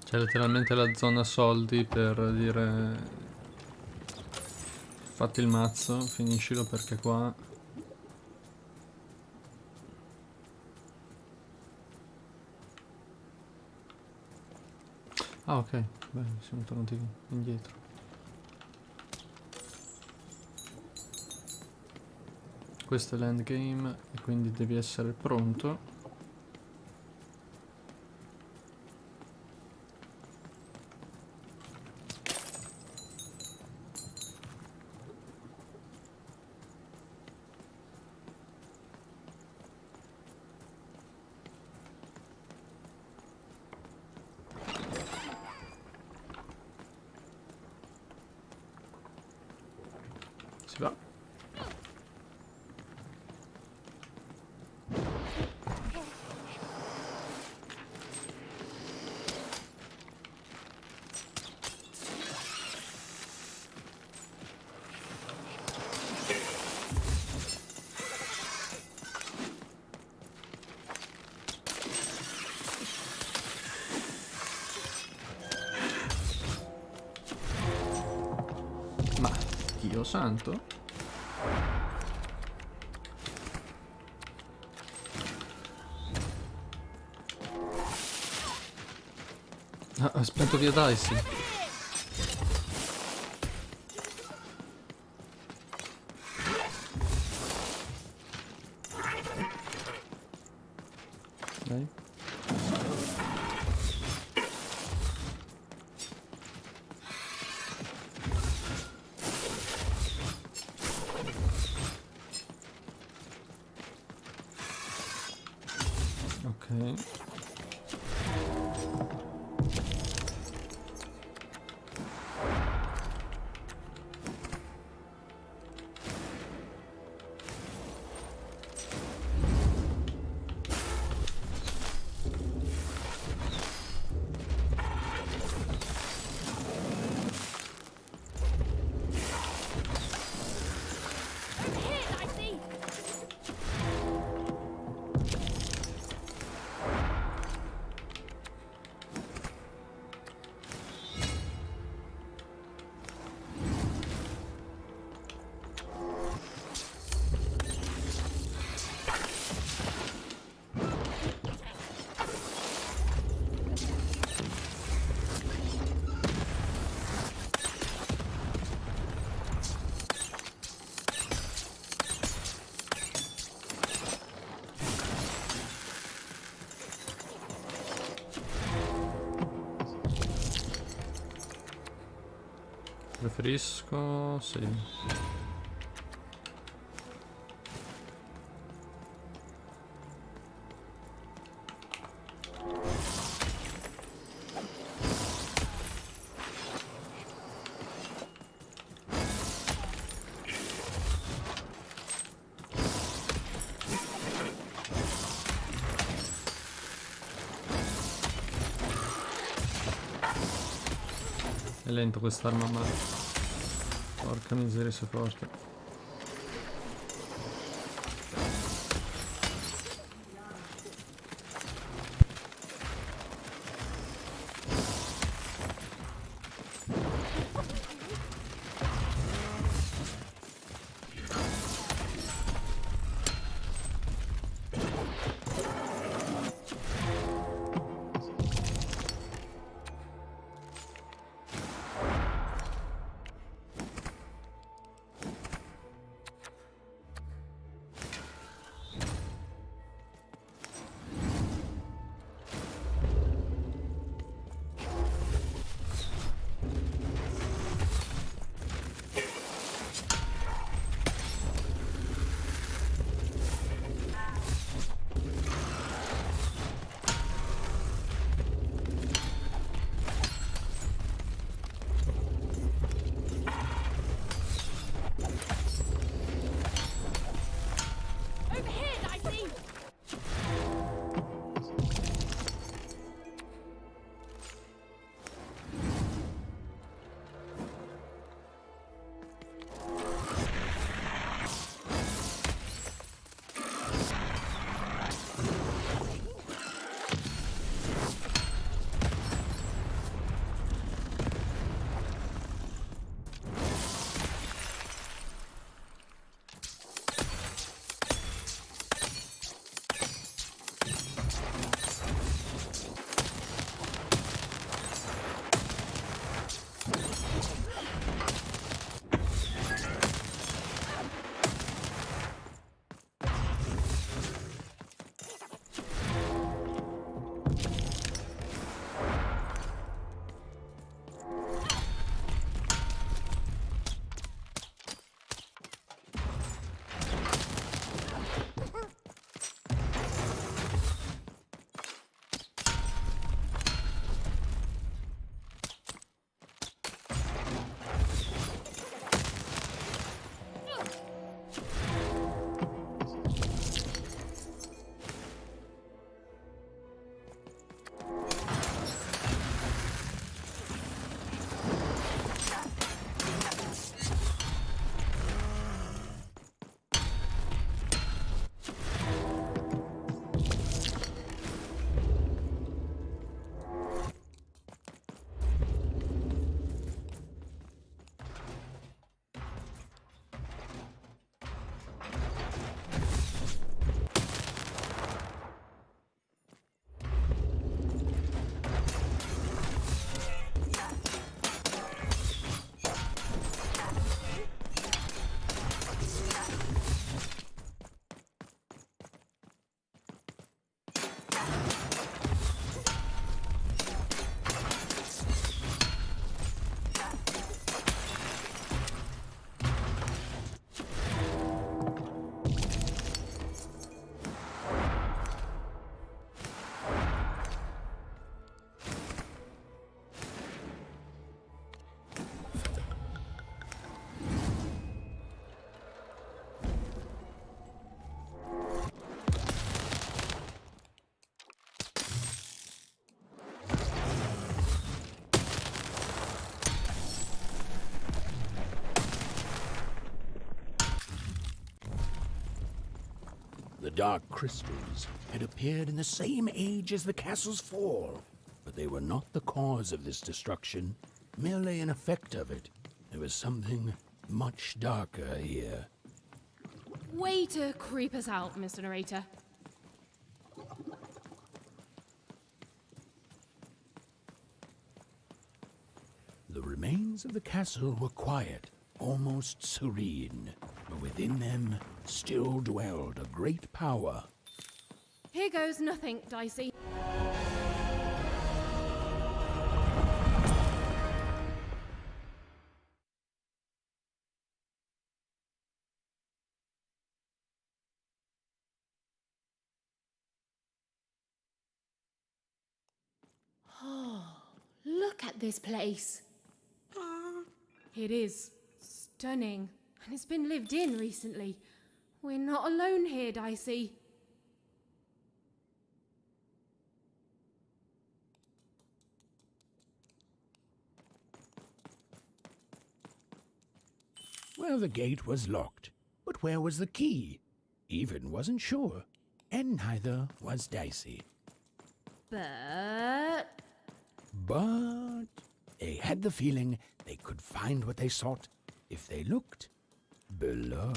Speaker 1: C'è letteralmente la zona soldi per dire fatti il mazzo, finiscilo perché qua ah ok, beh siamo tornati indietro. Questo è l'endgame e quindi devi essere pronto. Si va. Ma Dio santo. Ah, ha spento via Dicey. Dai. Ok. Preferisco... sì. È lento quest'arma, ma... porca miseria, se forte.
Speaker 9: The dark crystals had appeared in the same age as the castle's fall, but they were not the cause of this destruction, merely an effect of it. There was something much darker here.
Speaker 2: Way to creep us out, Mr. Narrator.
Speaker 9: The remains of the castle were quiet, almost serene, but within them still dwelled a great power.
Speaker 2: Here goes nothing, Dicey. Oh, look at this place. It is stunning, and it's been lived in recently. We're not alone here, Dicey.
Speaker 9: Well, the gate was locked, but where was the key? Even wasn't sure, and neither was Dicey.
Speaker 2: But
Speaker 9: They had the feeling they could find what they sought if they looked below.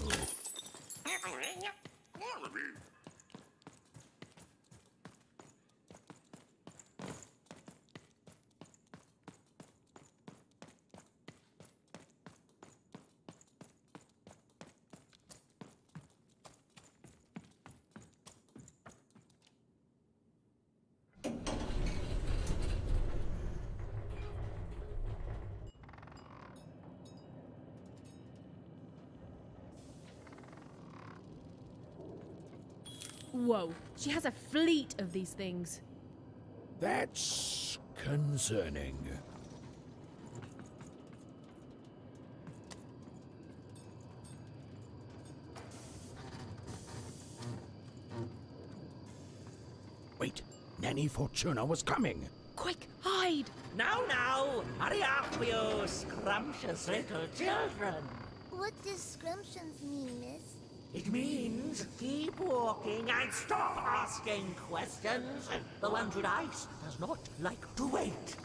Speaker 2: whoa, she has a fleet of these things.
Speaker 9: That's concerning. Wait, Nanny Fortuna was coming.
Speaker 2: Quick, hide!
Speaker 14: Now, hurry up, you scrumptious little children.
Speaker 15: What does scrumptions mean, miss?
Speaker 14: It means keep walking and stop asking questions. The one with ice does not like to wait.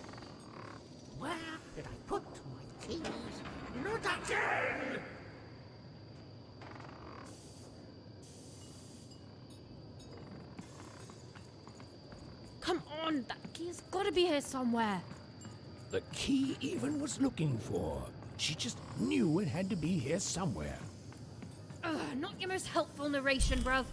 Speaker 14: Where did I put my keys? Not again!
Speaker 2: Come on, that key's gotta be here somewhere.
Speaker 9: The key Even was looking for. She just knew it had to be here somewhere.
Speaker 2: Ugh, not your most helpful narration, bruv.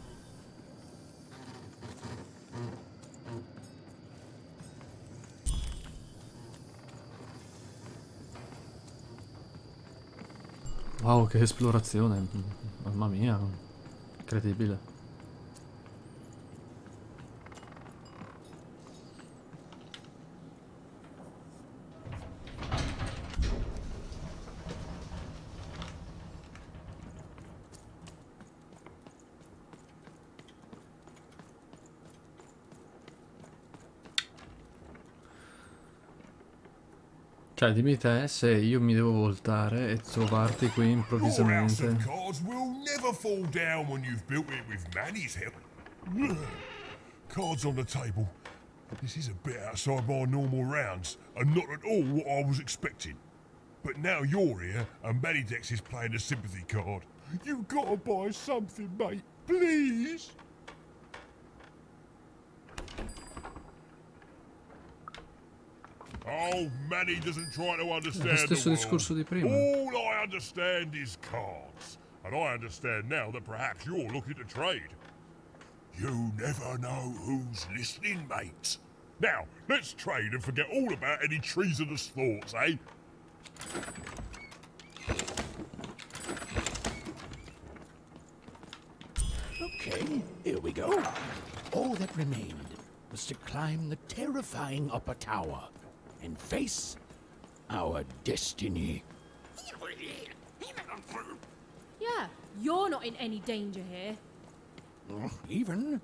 Speaker 1: Wow, che esplorazione. Mamma mia. Incredibile. Cioè, dimmi te se io mi devo voltare e trovarti qui
Speaker 8: Your house
Speaker 1: improvvisamente.
Speaker 8: of cards will never fall down when you've built it with Manny's help. Cards on the table. This is a bit outside my normal rounds, and not at all what I was expecting. But now you're here, and Manny Dex is playing a sympathy card. You gotta buy something, mate. Please? Oh, Manny doesn't try to understand
Speaker 1: Lo stesso
Speaker 8: the world.
Speaker 1: discorso di prima.
Speaker 8: All I understand is cards. And I understand now that perhaps you're looking to trade. You never know who's listening, mate. Now, let's trade and forget all about any treasonous thoughts, eh?
Speaker 9: Okay, here we go. All that remained was to climb the terrifying upper tower and face our destiny.
Speaker 2: Yeah, you're not in any danger here.
Speaker 9: Even,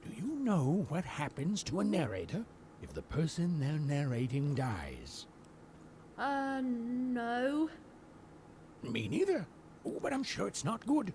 Speaker 9: do you know what happens to a narrator if the person they're narrating dies?
Speaker 2: No.
Speaker 9: Me neither. Oh, but I'm sure it's not good.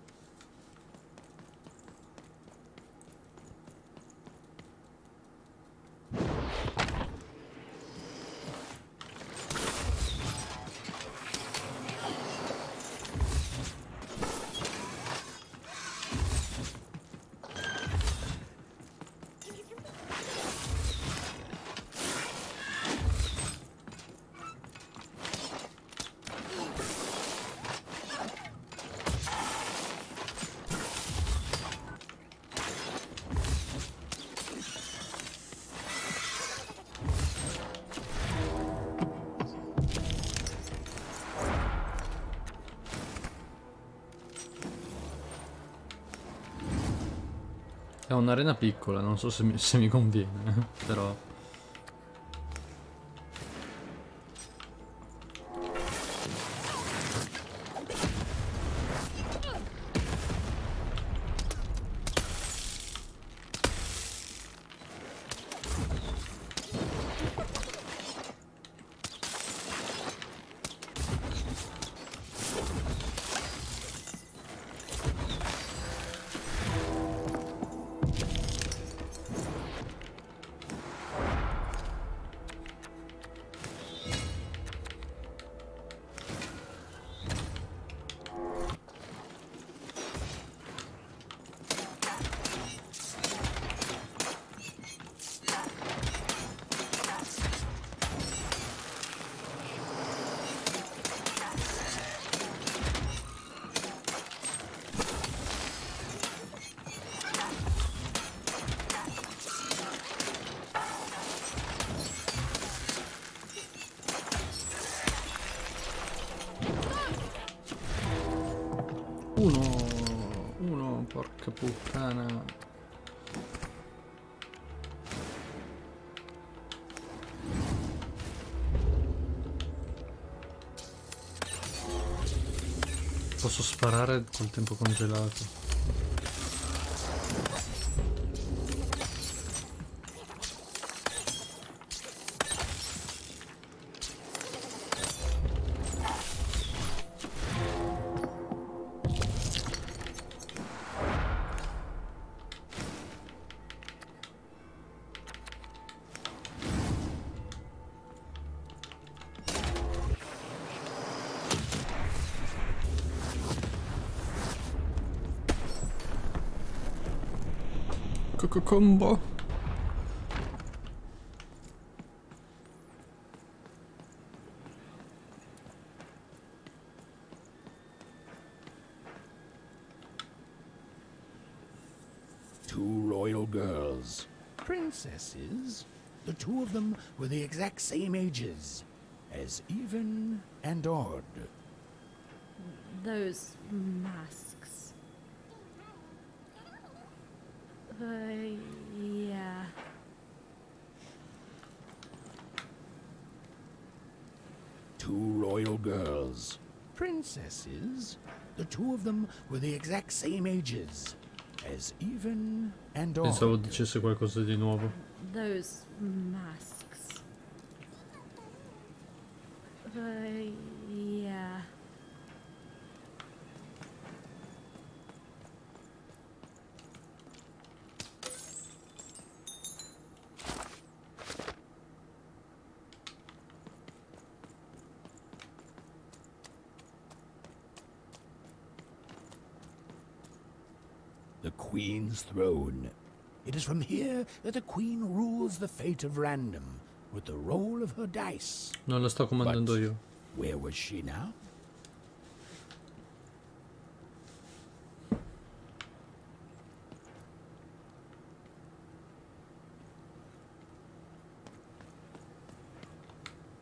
Speaker 1: È un'arena piccola, non so se mi conviene, però... Uno, porca puttana. Posso sparare col tempo congelato. Combo.
Speaker 9: Two royal girls. Princesses. The two of them were the exact same ages. As even and odd.
Speaker 2: Those masks. Yeah.
Speaker 9: Two royal girls. Princesses. The two of them were the exact same ages. As even and odd.
Speaker 1: Pensavo dicesse qualcosa di nuovo.
Speaker 2: Those masks. Yeah.
Speaker 9: The Queen's throne. It is from here that the Queen rules the fate of random, with the roll of her dice.
Speaker 1: Non la sto comandando io.
Speaker 9: Where was she now?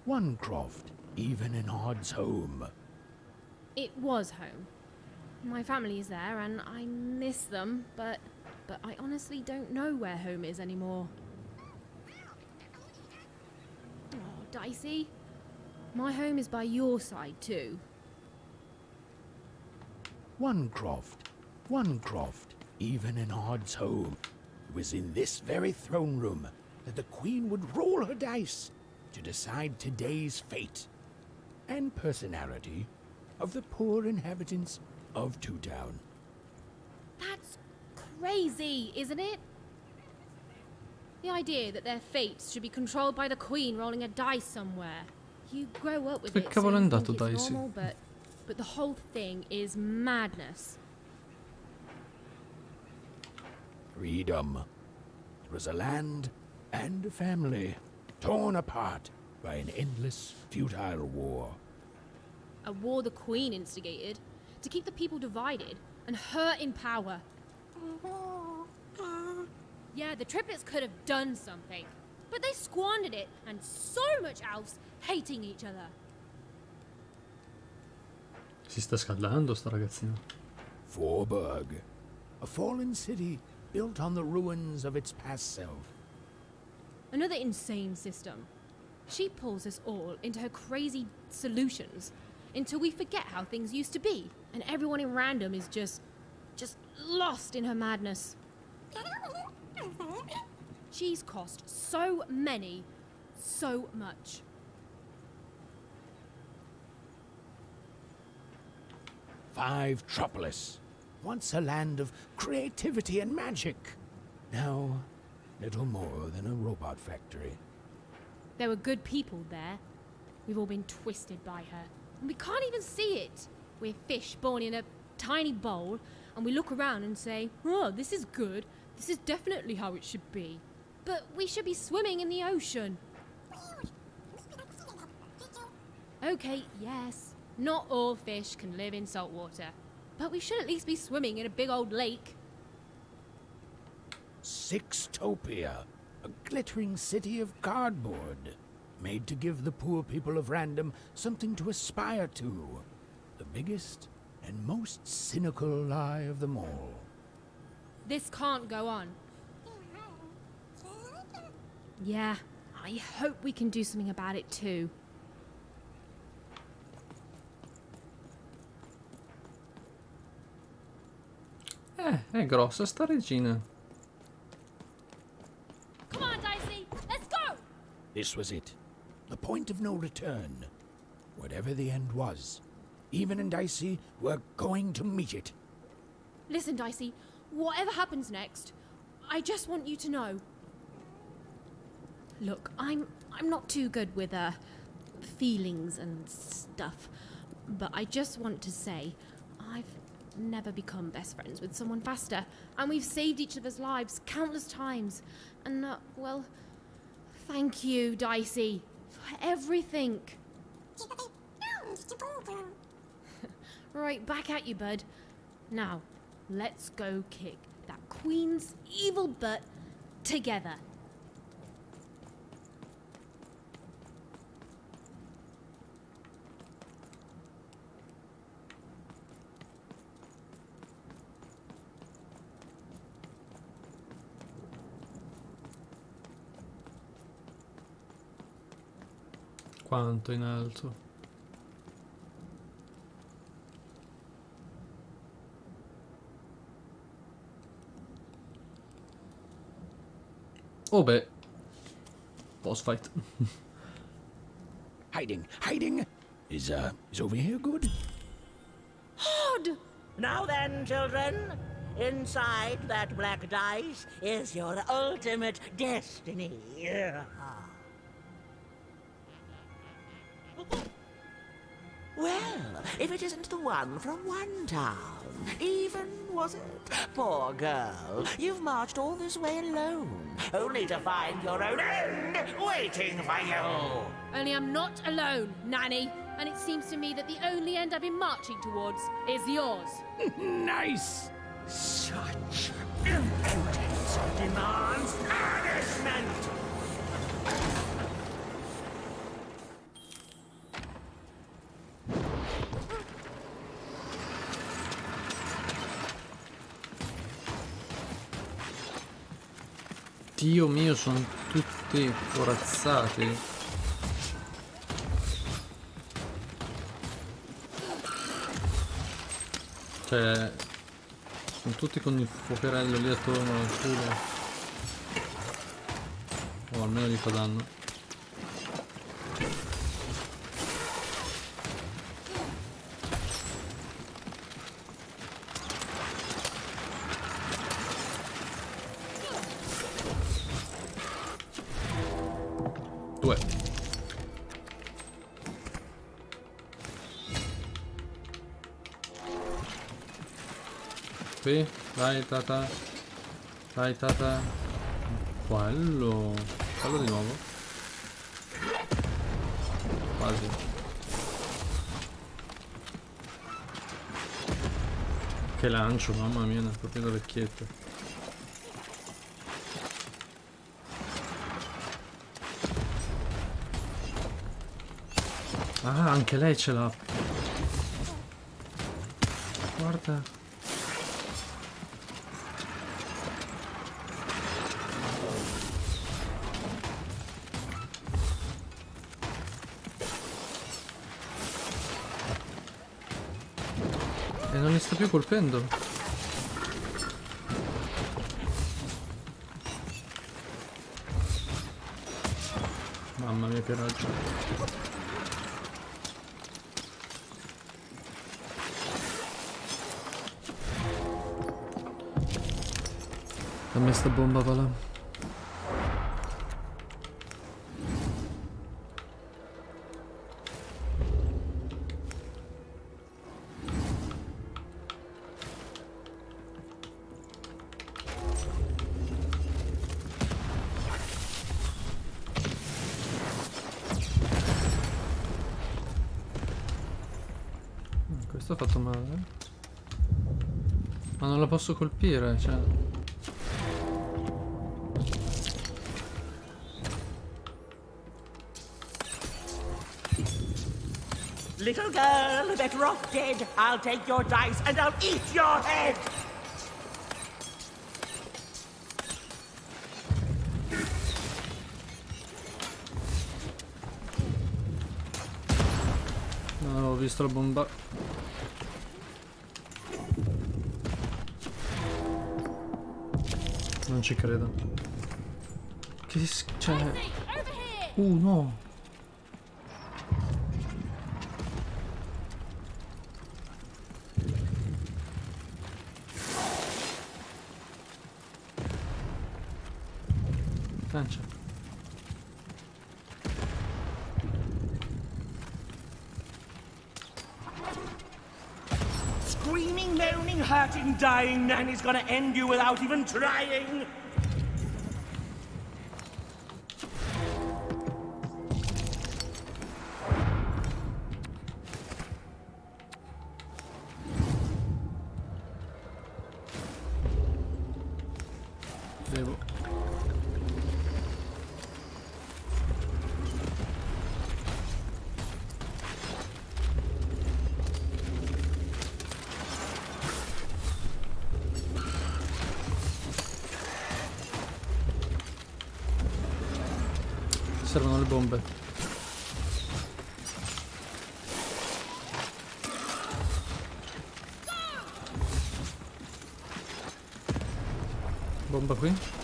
Speaker 9: Oncroft, even in Odd's home.
Speaker 2: It was home. My family's there and I miss them, but I honestly don't know where home is anymore. Oh, Dicey. My home is by your side too.
Speaker 9: Oncroft, even in Odd's home. It was in this very throne room that the Queen would roll her dice to decide today's fate and personality of the poor inhabitants of Two Town.
Speaker 2: That's crazy, isn't it? The idea that their fates should be controlled by the Queen rolling a dice somewhere. You grow up with
Speaker 1: Che
Speaker 2: it,
Speaker 1: cavolo è
Speaker 2: so you
Speaker 1: andato,
Speaker 2: think it's
Speaker 1: Dicey?
Speaker 2: normal, but the whole thing is madness.
Speaker 9: Freedom. It was a land and a family torn apart by an endless, futile war.
Speaker 2: A war the Queen instigated to keep the people divided and her in power. Yeah, the triplets could have done something, but they squandered it, and so much else hating each other.
Speaker 1: Si sta scaldando sta ragazzina.
Speaker 9: Forburg, a fallen city built on the ruins of its past self.
Speaker 2: Another insane system. She pulls us all into her crazy solutions until we forget how things used to be, and everyone in random is just lost in her madness. She's cost so much.
Speaker 9: Fivetropolis, once a land of creativity and magic. Now, little more than a robot factory.
Speaker 2: There were good people there. We've all been twisted by her, and we can't even see it. We're fish born in a tiny bowl, and we look around and say, oh, this is good. This is definitely how it should be. But we should be swimming in the ocean. Okay, yes, not all fish can live in salt water, but we should at least be swimming in a big old lake.
Speaker 9: Sixtopia, a glittering city of cardboard, made to give the poor people of Random something to aspire to. The biggest and most cynical lie of them all.
Speaker 2: This can't go on. Yeah, I hope we can do something about it too.
Speaker 1: È grossa sta regina.
Speaker 2: Come on, Dicey, let's go!
Speaker 9: This was it. The point of no return. Whatever the end was, Even and Dicey were going to meet it.
Speaker 2: Listen, Dicey, whatever happens next, I just want you to know. Look, I'm not too good with feelings and stuff, but I just want to say I've never become best friends with someone faster, and we've saved each other's lives countless times. And well, thank you, Dicey, for everything. Right, back at you, bud. Now, let's go kick that queen's evil butt together.
Speaker 1: Quanto in alto? Oh beh. Boss fight.
Speaker 9: Hiding. Is over here good?
Speaker 2: Hod!
Speaker 14: Now then, children, inside that black dice is your ultimate destiny. Well, if it isn't the one from one town, even, was it? Poor girl, you've marched all this way alone, only to find your own end waiting for you.
Speaker 2: Only I'm not alone, Nanny, and it seems to me that the only end I've been marching towards is yours.
Speaker 9: Nice!
Speaker 14: Such impudence demands punishment!
Speaker 1: Dio mio, sono tutti corazzati. Cioè, sono tutti con il fuocherello lì attorno al culo. O almeno gli fa danno. Qui, dai tata. Dai tata. Quello. Fallo di nuovo. Quasi. Che lancio, mamma mia, proprio da vecchietto. Ah, anche lei ce l'ha. Guarda. mi sta più colpendo. Mamma mia che raggio. Dammi sta bomba, va là. Questo ha fatto male. Ma non la posso colpire, cioè.
Speaker 14: Little girl, better off dead. I'll take your dice and I'll eat your head.
Speaker 1: No, ho visto la bomba. Non ci credo. Che c'è? No. Lancia.
Speaker 14: Screaming, moaning, hurting, dying. Nanny's gonna end you without even trying.
Speaker 1: Devo. Servono le bombe. Bomba qui.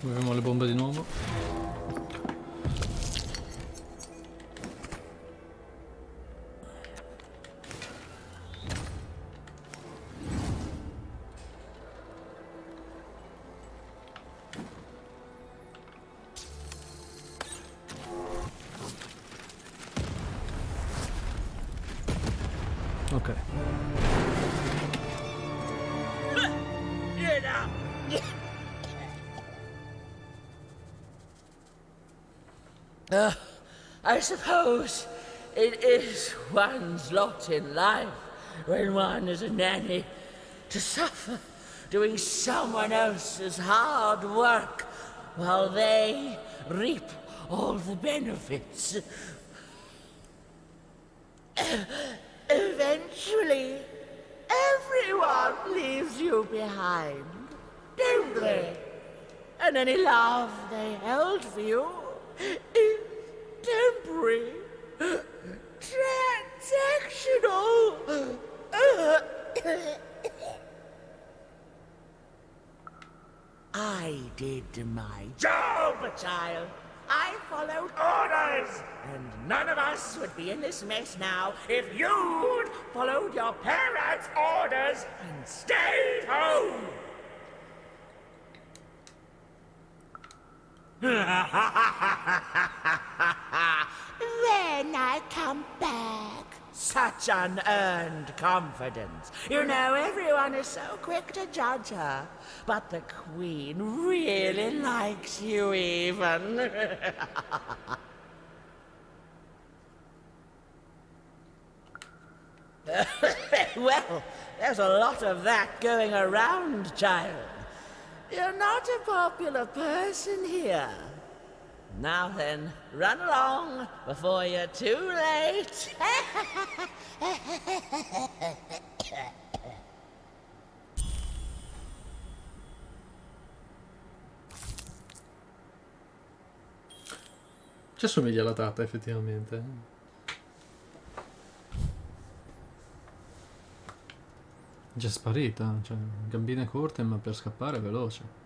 Speaker 1: Muoviamo le bombe di nuovo. Ok.
Speaker 14: I suppose it is one's lot in life when one is a nanny to suffer doing someone else's hard work while they reap all the benefits. Eventually, everyone leaves you behind, don't they? And any love they held for you is temporary, transactional. I did my job, child. I I followed orders. And none of us would be in this mess now if you'd followed your parents' orders and stayed home. Then I come back. Such unearned confidence. You know, everyone is so quick to judge her. But the Queen really likes you even. Well, there's a lot of that going around, child. You're not a popular person here. Now then, run along before you're too late.
Speaker 1: Ci assomiglia la tata, effettivamente. Già sparita, cioè, gambine corte ma per scappare è veloce.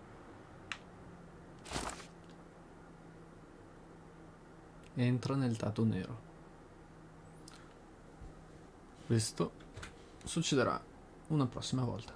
Speaker 1: Entra nel dato nero. Questo succederà una prossima volta.